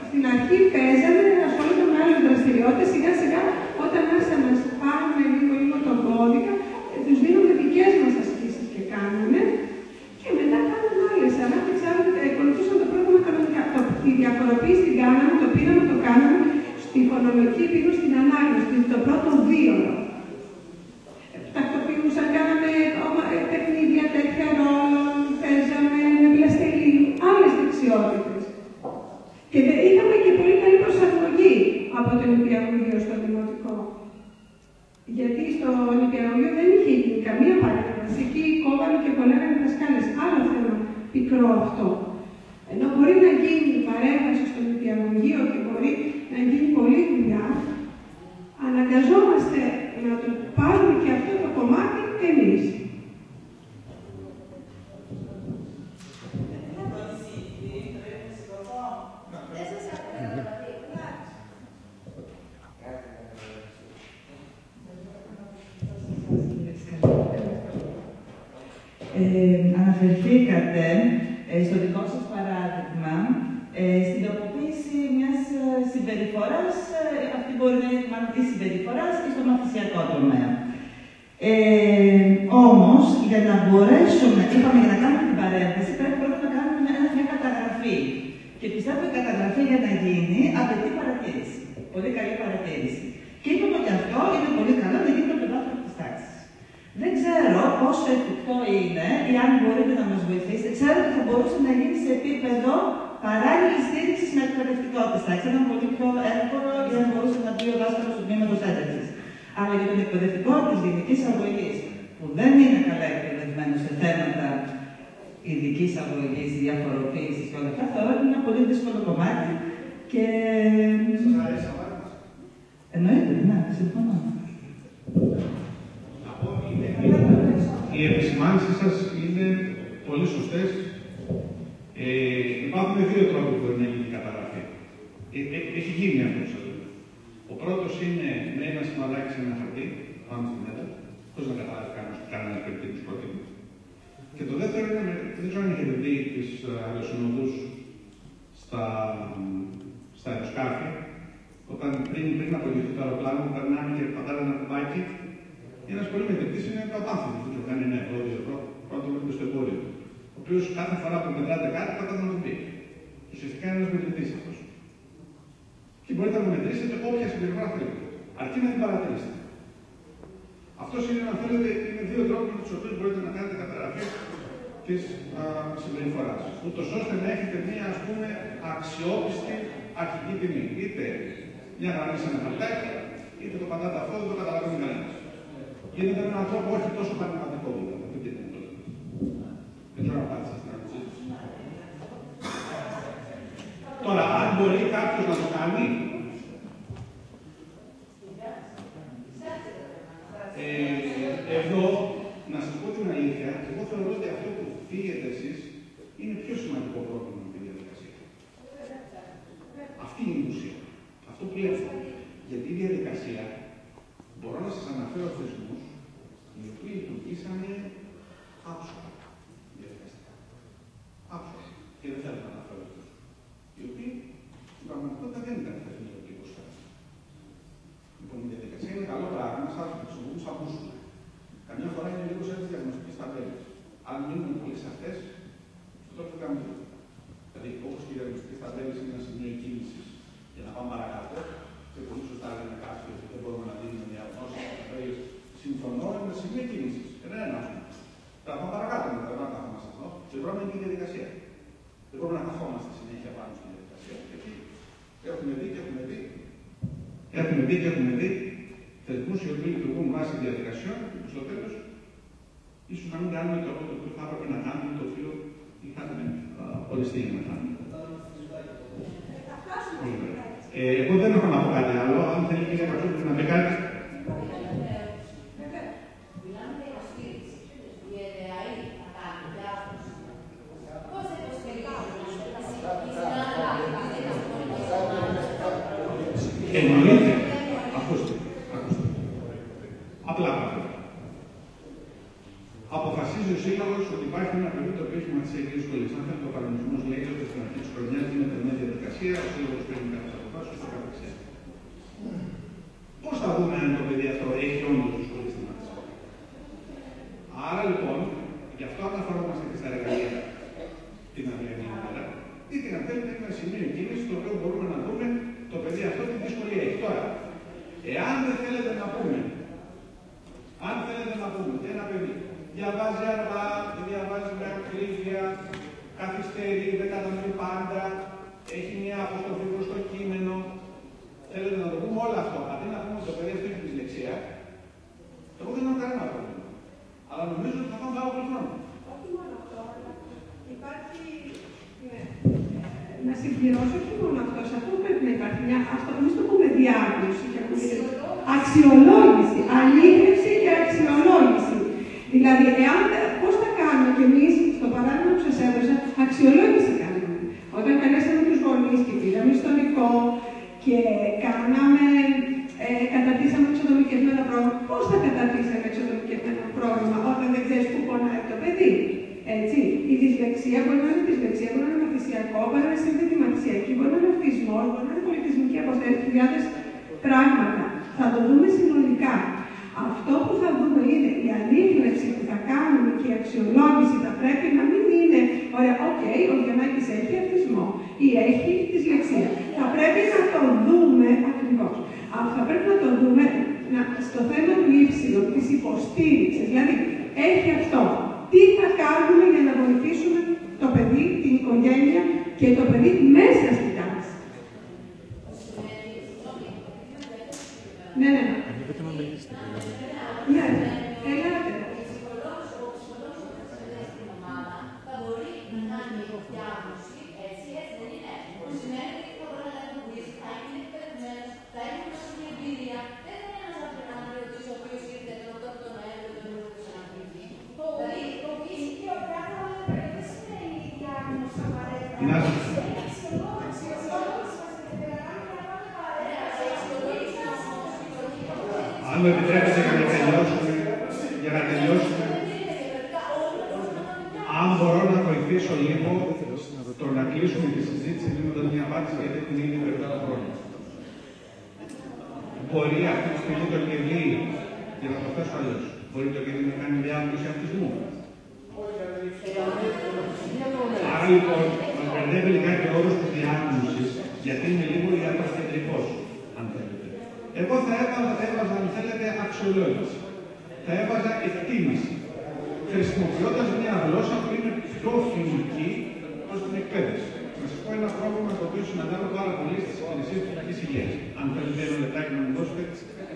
Στην αρχή παίζαμε, ασχολούνται με άλλες δραστηριότητες, σιγά σιγά όταν άρχισαν να πάρουν λίγο τον κώδικα, τους δίνουμε δικές μας ασκήσεις και κάνουμε και μετά κάνουμε άλλες. Ανάπτυξη ακολουθούσαν το πρόγραμμα κανονικά. Τη διαφοροποίηση την κάναμε, το πείραμα το κάναμε στη φωνολογική επίγνωση στην ανάγνωση, το πρώτο βίωρο. Τακτοποιούσαν, κάναμε παιχνίδια τέτοια ρόλων, παίζαμε με πλαστελίνη, άλλες δεξιότητες. Και είχαμε και πολύ καλή προσαρμογή από το νηπιαγωγείο στο δημοτικό. Γιατί στο νηπιαγωγείο δεν είχε γίνει καμία παρέμβαση. Εκεί κόβανε και κολλάγανε δασκάλες. Άλλο θέμα πικρό αυτό. Ενώ μπορεί να γίνει παρέμβαση στο νηπιαγωγείο και μπορεί να γίνει πολλή δουλειά, αναγκαζόμαστε να το πάρουμε και αυτό το κομμάτι εμείς. Αναφερθήκατε στο δικό σας παράδειγμα στην τοποποίηση μιας συμπεριφοράς αυτή που μπορεί να είναι μαθητή συμπεριφορά και στο μαθησιακό τομέα. Όμως, για να μπορέσουμε, είπαμε για να κάνουμε την παρέμβαση, πρέπει πρώτα να κάνουμε μια καταγραφή. Και πιστεύω ότι η καταγραφή για να γίνει απαιτεί παρατήρηση. Πολύ καλή παρατήρηση. Και είπαμε ότι αυτό είναι πολύ καλό να γίνει από το βάθρο τη τάξη. Δεν ξέρω πόσο εφικτό είναι ή αν μπορείτε να μας βοηθήσετε. Ξέρω ότι θα μπορούσε να γίνει σε επίπεδο παράλληλη στήριξη με εκπαιδευτικό τη τάξη. Ήταν πολύ πιο εύκολο ή αν μπορούσε να πει ο δάσκαλος του τμήματος ένταξης. Αλλά για τον εκπαιδευτικό τη γενική αγωγή, που δεν είναι καλά εκπαιδευμένο σε θέματα ειδική αγωγή, διαφοροποίηση και όλα αυτά, θεωρώ ότι είναι ένα πολύ δύσκολο κομμάτι. Και. Εννοείται, ναι, συμφωνώ. Οι επισημάνσεις σας είναι πολύ σωστές. Υπάρχουν δύο τρόποι που μπορεί να γίνει η καταγραφή. Έχει γίνει αυτό σας λέω. Ο πρώτος είναι με ένα σημαδάκι σε ένα χαρτί, πάνω στην μέτα, χωρίς να καταλάβει κανένα περίπτωση πρότυπο. Και το δεύτερο είναι, δεν ξέρω αν έχετε δει τις αεροσυνοδούς στα αεροσκάφη, όταν πριν απογειωθεί το αεροπλάνο, περνάνε και πατάνε ένα κουμπάκι. Ένας πολύ μετρητής είναι ο Πάνθος, που κάνει ένα επόδιο πρώτο με στο εμπόριο. Ο οποίος κάθε φορά που μετράτε κάτι, πατάτε να το πει. Ουσιαστικά είναι ένας μετρητής αυτός. Και μπορείτε να μετρήσετε όποια συμπεριφορά θέλετε. Αρκεί να την παρατηρήσετε. Αυτός είναι, αν θέλετε, είναι δύο τρόποι με τους οποίους μπορείτε να κάνετε καταγραφή της συμπεριφοράς. Ούτως ώστε να έχετε μία, ας πούμε, αξιόπιστη αρχική τιμή. Είτε μια γραμμή σε ένα χαρτάκι, είτε το πατάτε αυτό, δεν το καταλαβαίνει κανένας. Γίνεται με έναν τρόπο όχι τόσο πανηματικό, δηλαδή. Δεν ξέρω να απάντησα στην ερώτησή σας. Τώρα, αν μπορεί κάποιος να το κάνει, εδώ, να σας πω την αλήθεια, εγώ θεωρώ ότι αυτό που φύγετε εσείς είναι πιο σημαντικό πρόβλημα με τη διαδικασία. Αυτή είναι η ουσία. Αυτό που λέω. Γιατί η διαδικασία, μπορώ να σας αναφέρω θεσμούς, οι οποίοι λειτουργήσανε άψογα διαδικαστικά. Άψογα. Και δεν θέλω να αναφέρω αυτούς. Οι οποίοι στην πραγματικότητα δεν ήταν θεσμοί ότι υποσφέρουν. Λοιπόν, η διαδικασία είναι καλό πράγμα, σαν να χρησιμοποιούν σαν μπούσουλα. Καμιά φορά είναι λίγο σαν τις διαγνωστικές ταμπέλες. Αν μείνουμε πολύ σε αυτές, στο τότε δεν κάνουμε τίποτα. Δηλαδή, όπως και οι διαγνωστικές ταμπέλες είναι ένα σημείο κίνησης για να πάμε παρακάτω, και πολύ σωστά λένε κάποιοι ότι δεν μπορούμε να δίνουμε διαγνώσεις στις ταμπέλες. Συμφωνώ, είναι ένα σημείο κίνησης. Ένα. Θα πάμε παρακάτω με τα πράγματα μας εδώ. Και το πρόβλημα είναι η διαδικασία. Δεν μπορούμε να καθόμαστε συνέχεια πάνω στη διαδικασία. Γιατί έχουμε δει και έχουμε δει θεσμούς οι οποίοι λειτουργούν βάσει διαδικασιών και στο τέλος ίσως να μην κάνουμε το οποίο θα έπρεπε να κάνουμε, το οποίο είχαμε οριστεί για να κάνουμε. Εγώ δεν έχω να πω κάτι άλλο. Αν θέλει και κάποιος να πει κάτι. Εννοείται. Ακούστε. Απλά πράγματα. Αποφασίζει ο Σύλλογος ότι υπάρχει ένα παιδί το οποίο έχει μαθησιακές σχολές. Αν θέλει ο κανονισμός λέει ότι στην αρχή της χρονιάς γίνεται μια διαδικασία, ο Σύλλογος παίρνει κάποιες αποφάσεις στο καταξία. Πώς θα δούμε αν το παιδί αυτό έχει όντως τη σχολή στη μαθησία. Άρα λοιπόν, γι' αυτό αναφερόμαστε και στα εργαλεία την αυριανή ημέρα, είτε αν θέλετε ένα σημείο κίνηση το οποίο μπορούμε να δούμε το παιδί αυτό τι δυσκολία έχει. Τώρα, εάν δεν θέλετε να πούμε, ότι ένα παιδί διαβάζει αργά, διαβάζει με ακρίβεια, καθυστερεί, δεν κατανοεί πάντα, έχει μια αποστροφή προς το κείμενο, θέλετε να το πούμε όλο αυτό. Αντί να πούμε ότι το παιδί αυτό έχει δυσλεξία, εγώ δεν έχω κανένα πρόβλημα. Αλλά νομίζω ότι θα πάμε πάρα πολύ χρόνο. Όχι μόνο αυτό, αλλά υπάρχει. Να συμπληρώσω όχι μόνο αυτό, σε αυτό πρέπει να υπάρχει μια, εμείς το πούμε διάγνωση και αξιολόγηση, αλήθευση και αξιολόγηση. Δηλαδή, πώς θα κάνουμε κι εμείς, στο παράδειγμα που σας έδωσα, αξιολόγηση κάνουμε. Όταν καλέσαμε τους γονείς και πήγαμε στον οικό και καταρτήσαμε εξοδομικευμένο πρόγραμμα, πώς θα καταρτήσαμε εξοδομικευμένο πρόγραμμα όταν δεν ξέρεις πού πονάει το παιδί. Έτσι, η δυσλεξία μπορεί να είναι δυσλεξία, μπορεί να είναι μαθησιακό, μπορεί να είναι συνθέτη μαθησιακή, μπορεί να είναι αυτισμό, μπορεί να είναι πολιτισμική αποστέρηση, χιλιάδες πράγματα. Θα το δούμε συνολικά. Αυτό που θα δούμε είναι η ανίχνευση που θα κάνουμε και η αξιολόγηση θα πρέπει να μην είναι ωραία, ο Γιαννάκης έχει αυτισμό ή έχει δυσλεξία. Θα πρέπει να το δούμε ακριβώς. Θα πρέπει να το δούμε στο θέμα του ύψιλου, της υποστήριξης. Δηλαδή, έχει αυτό. Τι θα κάνουμε για να βοηθήσουμε το παιδί, την οικογένεια και το παιδί μέσα στην τάξη. Ναι. Ναι, ελάτε. Αν μου επιτρέπετε για να τελειώσουμε, αν μπορώ να βοηθήσω λίγο το να κλείσουμε τη συζήτηση δίνοντας μια απάντηση, γιατί την ήδη περίπου χρόνια. Μπορεί αυτή τη στιγμή το κερδί, για να το θέσω αλλιώς, μπορεί το κερδί να κάνει διάγνωση αυτισμού. Άρα λοιπόν, μας μπερδεύει λιγάκι ο όρος της διάγνωσης, γιατί είναι λίγο ιατροκεντρικός, αν θέλετε. Εγώ θα έβαζα, αν θέλετε, αξιολόγηση. Θα έβαζα εκτίμηση, χρησιμοποιώντας μια γλώσσα που είναι πιο φιλική προς την εκπαίδευση. Να σας πω ένα πρόβλημα το οποίο συναντάμε πάρα πολύ στις υπηρεσίες ψυχικής υγείας. Αν θέλετε ένα λεπτάκι να μου δώσετε,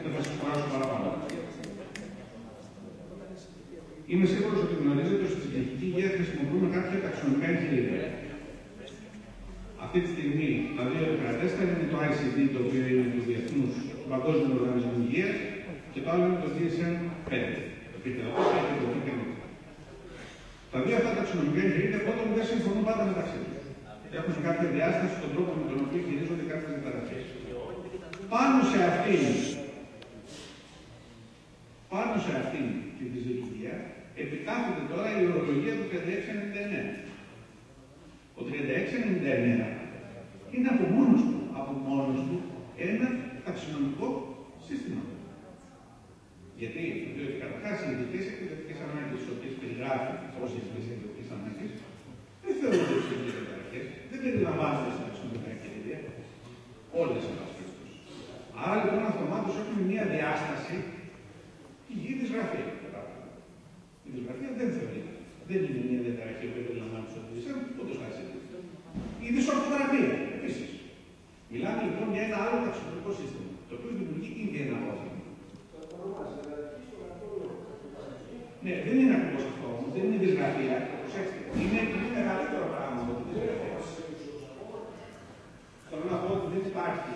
δεν θα σας κουράσω παραπάνω. Είμαι σίγουρος ότι γνωρίζετε ότι στην ψυχική υγεία χρησιμοποιούμε κάποια ταξινομικά εγχειρίδια. Αυτή τη στιγμή, τα δύο επικρατέστερα είναι το ICD, το οποίο είναι του Διεθνούς Παγκόσμιου Οργανισμού Υγείας, και το άλλο είναι το DSM-5, το PTO και το PTO. Τα δύο αυτά ταξινομικά εγχειρίδια πρώτον δεν συμφωνούν πάντα μεταξύ τους. Έχουν κάποια διάσταση στον τρόπο με τον οποίο χειρίζονται κάποιες διαταραχές. Πάνω σε αυτήν την φυσική υγεία επιτάχθηκε τώρα η ορολογία του 3699. Ο 3699 είναι από μόνος του ένα ταξινομικό σύστημα. Γιατί καταρχάς οι ειδικές εκπαιδευτικές ανάγκες, τις οποίες περιγράφει ως ειδικές εκπαιδευτικές ανάγκες, δεν θεωρούνται ψυχικές διαταραχές, δεν περιλαμβάνονται στα ταξινομικά εγχειρίδια, όλες αυτές. Άρα λοιπόν αυτομάτως έχουμε μια διάσταση υγιή δυσγραφία. Η δυσγραφία δεν θεωρείται. Δεν είναι μια διαταραχή που περιλαμβάνει στο DSM, ούτως θα είναι. Η δυσορθογραφία επίσης. Μιλάμε λοιπόν για ένα άλλο ταξινομικό σύστημα, το οποίο δημιουργεί ήδη ένα πρόβλημα. Ναι, δεν είναι ακριβώς αυτό όμως, δεν είναι δυσγραφία. Προσέξτε, είναι μεγαλύτερο πράγμα από τη δυσγραφία. Θέλω να πω ότι δεν υπάρχει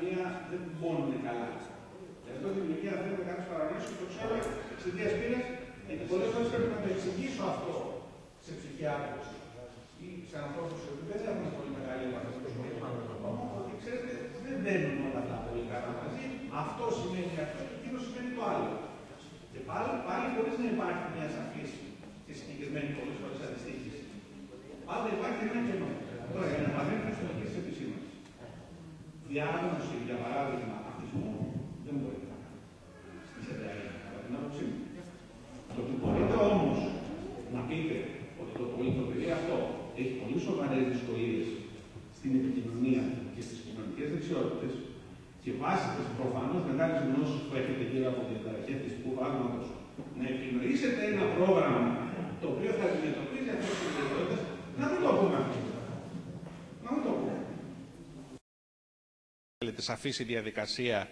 μια, δεν μπώνουν καλά. Γι' αυτό δημιουργεί, αν θέλετε, κάποιες παραγνώσεις, το ξέρω εξαιτίας πείρας, γιατί πολλές φορές πρέπει να το εξηγήσω αυτό σε ψυχιάτρους ή σε ανθρώπους που δεν έχουν πολύ μεγάλη επαφή με το σωματικό. Ότι ξέρετε, δεν μπαίνουν όλα αυτά πολύ καλά μαζί. Αυτό σημαίνει αυτό και εκείνο σημαίνει το άλλο. Και πάλι χωρίς να υπάρχει μια σαφής και συγκεκριμένη πολλές φορές αντιστοίχηση. Πάντα υπάρχει ένα κενό. Τώρα, για να επανέλθουμε στην αρχή της επισήμανσης. Διάγνωση, για παράδειγμα, αυτισμού δεν μπορεί να κάνει. Στη ΣΕΔΑΕ, κατά την άποψή μου. Το ότι μπορείτε όμως να πείτε ότι το παιδί αυτό έχει πολύ σοβαρές δυσκολίες στην επικοινωνία και στις κοινωνικές δεξιότητες και βάσετε προφανώς μεγάλες γνώσεις που έχετε γύρω από τη διαταραχή αυτιστικού φάσματος να επινοήσετε ένα πρόγραμμα το οποίο θα αντιμετωπίζει αυτές τις δεξιότητες, να μην το πούμε αυτό. Να μην το πούμε. Θέλετε σαφής η διαδικασία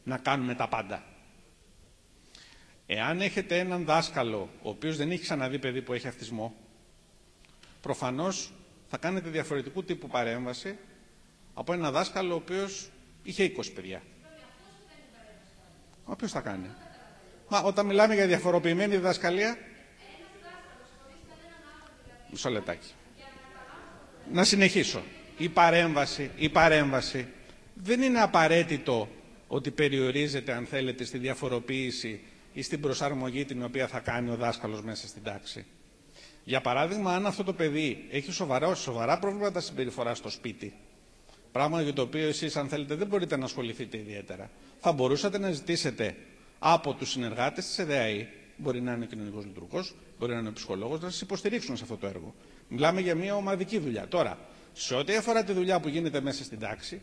να κάνουμε τα πάντα. Εάν έχετε έναν δάσκαλο ο οποίος δεν έχει ξαναδεί παιδί που έχει αυτισμό, προφανώς θα κάνετε διαφορετικού τύπου παρέμβαση από έναν δάσκαλο ο οποίος είχε 20 παιδιά. Μα ποιος θα κάνει? Μα όταν μιλάμε για διαφοροποιημένη διδασκαλία... Μισό λεπτάκι. Να συνεχίσω. Η παρέμβαση δεν είναι απαραίτητο ότι περιορίζεται, αν θέλετε, στη διαφοροποίηση ή στην προσαρμογή την οποία θα κάνει ο δάσκαλος μέσα στην τάξη. Για παράδειγμα, αν αυτό το παιδί έχει σοβαρά προβλήματα συμπεριφοράς στο σπίτι, πράγμα για το οποίο εσείς, αν θέλετε, δεν μπορείτε να ασχοληθείτε ιδιαίτερα, θα μπορούσατε να ζητήσετε από τους συνεργάτες της ΕΔΑΗ, μπορεί να είναι ο κοινωνικός λειτουργός, μπορεί να είναι ο ψυχολόγος, να σας υποστηρίξουν σε αυτό το έργο. Μιλάμε για μια ομαδική δουλειά. Τώρα, σε ό,τι αφορά τη δουλειά που γίνεται μέσα στην τάξη,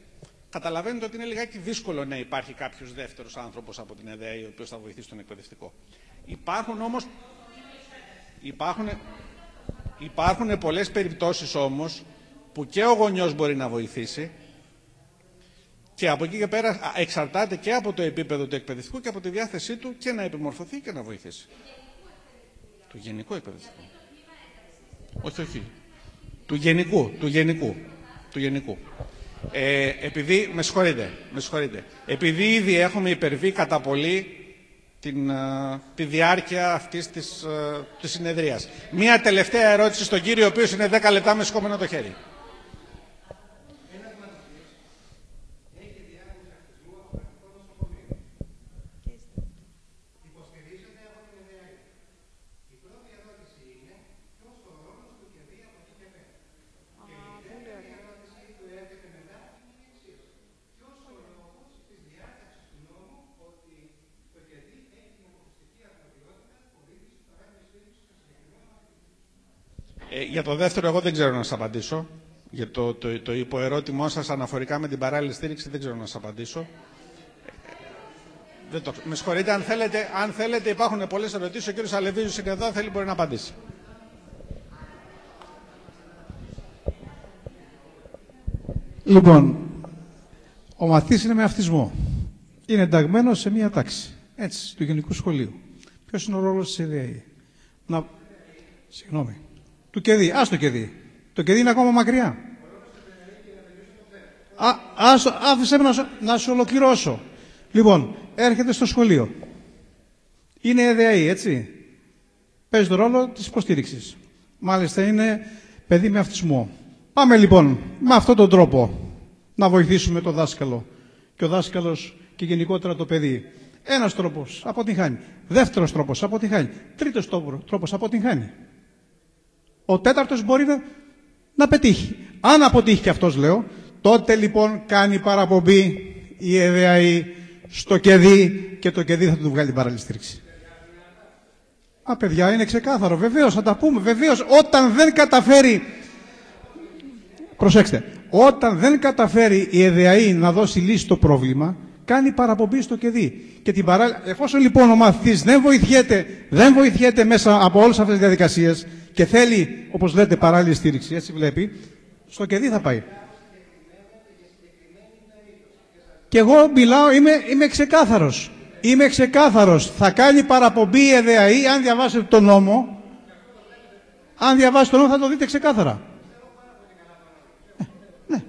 καταλαβαίνετε ότι είναι λιγάκι δύσκολο να υπάρχει κάποιος δεύτερος άνθρωπος από την ΕΔΑΗ, ο οποίος θα βοηθήσει τον εκπαιδευτικό. Υπάρχουν όμως. Υπάρχουν πολλές περιπτώσεις όμως που και ο γονιός μπορεί να βοηθήσει και από εκεί και πέρα εξαρτάται και από το επίπεδο του εκπαιδευτικού και από τη διάθεσή του και να επιμορφωθεί και να βοηθήσει. Του γενικού εκπαιδευτικού. Όχι. Του γενικού. Επειδή, με συγχωρείτε, επειδή ήδη έχουμε υπερβεί κατά πολύ τη διάρκεια αυτής της συνεδρίας. Μία τελευταία ερώτηση στον κύριο, ο οποίος είναι 10 λεπτά με σηκώμενο το χέρι. Για το δεύτερο, εγώ δεν ξέρω να σας απαντήσω. Για το υποερώτημό σας αναφορικά με την παράλληλη στήριξη, δεν ξέρω να σας απαντήσω. Με συγχωρείτε, αν θέλετε, υπάρχουν πολλές ερωτήσεις. Ο κύριος Αλεβίζος είναι εδώ, αν θέλει μπορεί να απαντήσει. Λοιπόν, ο μαθητής είναι με αυτισμό. Είναι ενταγμένος σε μία τάξη, έτσι, του Γενικού Σχολείου. Ποιος είναι ο ρόλος της ΕΔΑΗ? Συγγνώμη. Του ΚΕΔΗ. Ας το ΚΕΔΗ. Το ΚΕΔΗ είναι ακόμα μακριά. Άφησε με να σου ολοκληρώσω. Λοιπόν, έρχεται στο σχολείο. Είναι ΕΔΑΗ, έτσι. Παίζει τον ρόλο της υποστήριξης. Μάλιστα είναι παιδί με αυτισμό. Πάμε λοιπόν με αυτόν τον τρόπο να βοηθήσουμε τον δάσκαλο. Και ο δάσκαλος και γενικότερα το παιδί. Ένας τρόπος αποτυγχάνει. Δεύτερος τρόπος αποτυγχάνει. Τρίτος τρόπος αποτυγχάνει. Ο τέταρτος μπορεί να πετύχει. Αν αποτύχει και αυτός, λέω, τότε λοιπόν κάνει παραπομπή η ΕΔΑΗ στο ΚΕΔΗ και το ΚΕΔΗ θα του βγάλει την παράλληλη στήριξη. Παιδιά, είναι ξεκάθαρο. Βεβαίως, θα τα πούμε. Βεβαίως, όταν δεν καταφέρει. Προσέξτε. Όταν δεν καταφέρει η ΕΔΑΗ να δώσει λύση στο πρόβλημα, κάνει παραπομπή στο ΚΕΔΗ. Και την εφόσον λοιπόν ο μαθητής δεν βοηθιέται μέσα από όλες αυτές τις διαδικασίες και θέλει, όπως λέτε, παράλληλη στήριξη, έτσι βλέπει, στο ΚΕΔΗ θα πάει. Και εγώ μιλάω, είμαι ξεκάθαρος. Είμαι ξεκάθαρος. Θα κάνει παραπομπή η ΕΔΑΗ, αν διαβάσετε τον νόμο. Αν διαβάσετε τον νόμο θα το δείτε ξεκάθαρα. Ναι.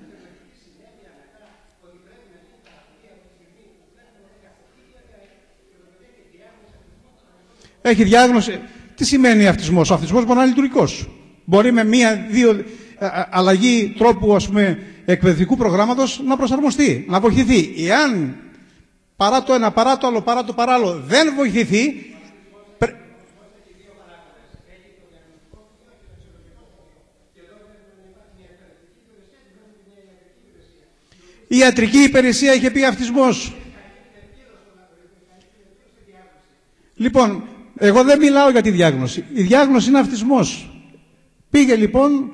Έχει διάγνωση. Τι σημαίνει αυτισμός? Ο αυτισμός μπορεί να είναι λειτουργικός. Μπορεί με μία-δύο αλλαγή τρόπου, ας πούμε, εκπαιδευτικού προγράμματος να προσαρμοστεί, να βοηθηθεί. Εάν παρά το ένα, παρά το άλλο, παρά το παράλληλο δεν βοηθηθεί, η ιατρική υπηρεσία είχε πει αυτισμός. Λοιπόν, εγώ δεν μιλάω για τη διάγνωση. Η διάγνωση είναι αυτισμός. Πήγε λοιπόν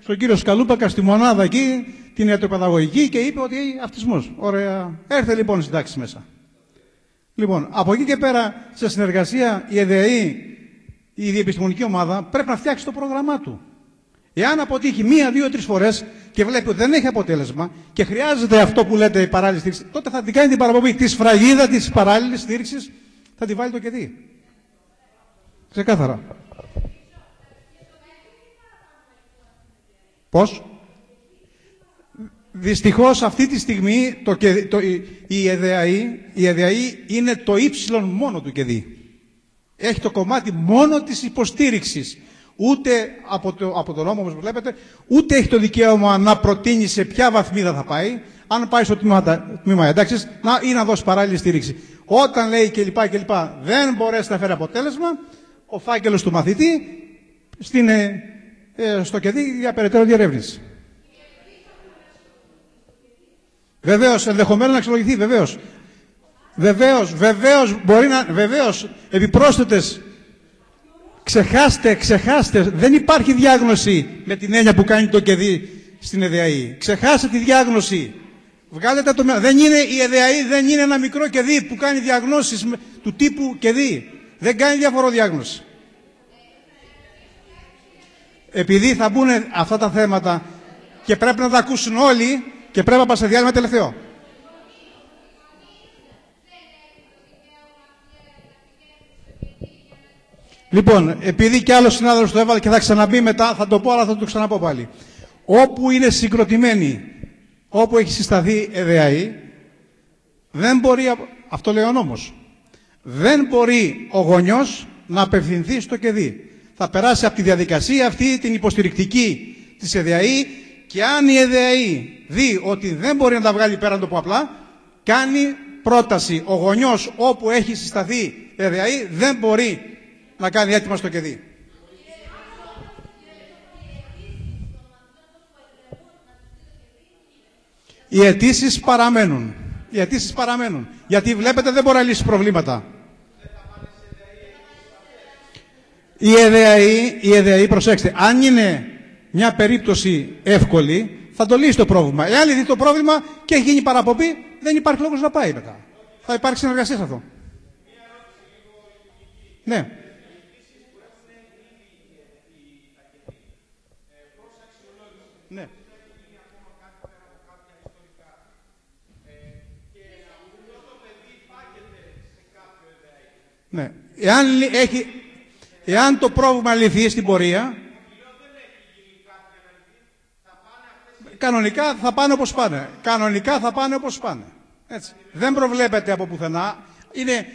στον κύριο Σκαλούπακα στη μονάδα εκεί, την ιατροπαιδαγωγική, και είπε ότι αυτισμός. Ωραία. Έρθε λοιπόν στην τάξη μέσα. Λοιπόν, από εκεί και πέρα, σε συνεργασία, η ΕΔΑΗ, η διεπιστημονική ομάδα, πρέπει να φτιάξει το πρόγραμμά του. Εάν αποτύχει μία, δύο, τρεις φορές και βλέπει ότι δεν έχει αποτέλεσμα και χρειάζεται αυτό που λέτε η παράλληλη στήριξη, τότε θα την κάνει την παραπομπή. Τη σφραγίδα της παράλληλης στήριξης θα τη βάλει το ΚΕΔΗ. Ξεκάθαρα. Πώς? Δυστυχώς αυτή τη στιγμή η ΕΔΑΗ είναι το ύψιλον μόνο του ΚΕΔΗ. Έχει το κομμάτι μόνο της υποστήριξης. Ούτε από τον νόμο, όπως βλέπετε, ούτε έχει το δικαίωμα να προτείνει σε ποια βαθμίδα θα πάει, αν πάει στο τμήμα ένταξης, ή να δώσει παράλληλη στήριξη. Όταν λέει κλπ. Δεν μπορέσει να φέρει αποτέλεσμα, ο φάκελος του μαθητή στο ΚΕΔΗ για περαιτέρω διερεύνηση. Βεβαίως, ενδεχομένως να αξιολογηθεί, βεβαίως. Βεβαίως, μπορεί να. Βεβαίως, επιπρόσθετες. Ξεχάστε. Δεν υπάρχει διάγνωση με την έννοια που κάνει το ΚΕΔΗ στην ΕΔΑΗ. Ξεχάστε τη διάγνωση. Βγάλετε το. Η ΕΔΑΗ δεν είναι ένα μικρό ΚΕΔΗ που κάνει διαγνώσεις του τύπου ΚΕΔΗ. Δεν κάνει διαφοροδιάγνωση. Επειδή θα μπουν αυτά τα θέματα και πρέπει να τα ακούσουν όλοι και πρέπει να πας σε διάλειμμα τελευταίο. Λοιπόν, επειδή κι άλλος συνάδελφος το έβαλε και θα ξαναμπεί μετά, θα το πω, αλλά θα το ξαναπώ πάλι. Όπου είναι συγκροτημένη, όπου έχει συσταθεί ΕΔΑΗ, δεν μπορεί, αυτό λέει ο νόμος, δεν μπορεί ο γονιός να απευθυνθεί στο ΚΕΔΗ. Θα περάσει από τη διαδικασία αυτή την υποστηρικτική της ΕΔΑΗ και αν η ΕΔΑΗ δει ότι δεν μπορεί να τα βγάλει πέρα, να το πω απλά, κάνει πρόταση. Ο γονιός όπου έχει συσταθεί ΕΔΑΗ δεν μπορεί να κάνει έτοιμα στο ΚΕΔΗ. Οι αιτήσεις παραμένουν. Γιατί βλέπετε δεν μπορεί να λύσει προβλήματα. Η ΕΔΑΗ, προσέξτε, αν είναι μια περίπτωση εύκολη, θα το λύσει το πρόβλημα. Εάν λυθεί το πρόβλημα και έχει γίνει παραπομπή, δεν υπάρχει λόγος να πάει μετά. Θα υπάρξει συνεργασία σε αυτό. Ναι. Ναι. Ναι. Εάν το πρόβλημα λυθεί στην πορεία, κανονικά θα πάνε όπως πάνε. Έτσι. Δεν προβλέπεται από πουθενά. Είναι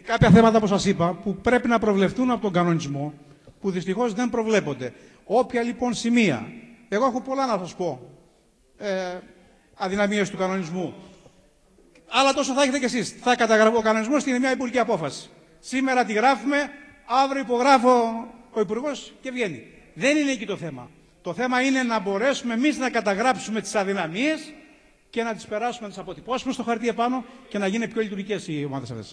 κάποια θέματα, όπως σας είπα, που πρέπει να προβλεφτούν από τον κανονισμό, που δυστυχώς δεν προβλέπονται. Όποια λοιπόν σημεία, εγώ έχω πολλά να σας πω, αδυναμίες του κανονισμού, αλλά τόσο θα έχετε κι εσείς. Θα καταγραφεί ο κανονισμός, είναι μια υπουργική απόφαση. Σήμερα τη γράφουμε, αύριο υπογράφω ο Υπουργός και βγαίνει. Δεν είναι εκεί το θέμα. Το θέμα είναι να μπορέσουμε εμείς να καταγράψουμε τις αδυναμίες και να τις περάσουμε, να τις αποτυπώσουμε στο χαρτί επάνω και να γίνουν πιο λειτουργικές οι ομάδες αυτές.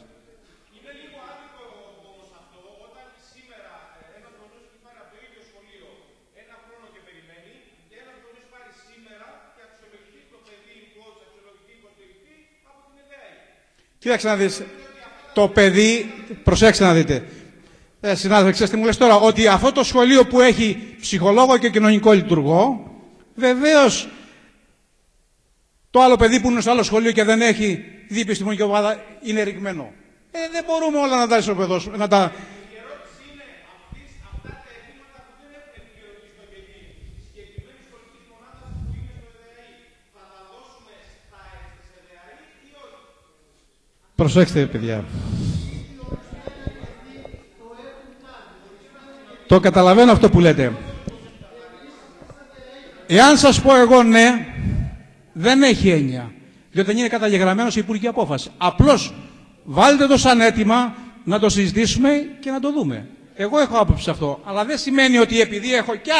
Είναι λίγο άδικο όμως αυτό, όταν σήμερα ένας γονιός έχει πάρει από το ίδιο σχολείο ένα χρόνο και περιμένει, και ένας γονιός πάρει σήμερα και αξιολογηθεί το παιδί, αξιολογηθεί υποστηριχτεί από την ΕΔΑΗ. Κοίταξε να δεις, το παιδί, προσέξτε να δείτε. Συνάδελφε, ξέρετε τι μου λες τώρα, ότι αυτό το σχολείο που έχει ψυχολόγο και κοινωνικό λειτουργό, βεβαίως το άλλο παιδί που είναι στο άλλο σχολείο και δεν έχει διεπιστημονική ομάδα είναι ρηγμένο. Δεν μπορούμε όλα να τα ισοπεδώσουμε. Η ερώτηση είναι αυτά τα αιτήματα που δεν έχουν επικυρωθεί στο ΚΕΔΗ, τη συγκεκριμένη σχολική μονάδα που είναι στο ΕΔΑΗ, θα τα δώσουμε στα ΕΔΑΗ ή όχι? Προσέξτε, παιδιά. Το καταλαβαίνω αυτό που λέτε. Εάν σας πω εγώ ναι, δεν έχει έννοια. Διότι δεν είναι καταγεγραμμένο σε υπουργική απόφαση. Απλώς βάλτε το σαν αίτημα να το συζητήσουμε και να το δούμε. Εγώ έχω άποψη σε αυτό. Αλλά δεν σημαίνει ότι επειδή έχω και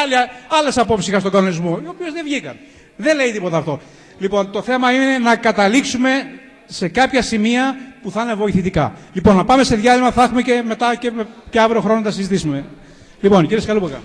άλλες απόψεις είχα στον κανονισμό, οι οποίες δεν βγήκαν. Δεν λέει τίποτα αυτό. Λοιπόν, το θέμα είναι να καταλήξουμε σε κάποια σημεία που θα είναι βοηθητικά. Λοιπόν, να πάμε σε διάλειμμα, θα έχουμε και μετά και αύριο χρόνο να τα συζητήσουμε. Λοιπόν, κύριε Σκαλούπακα.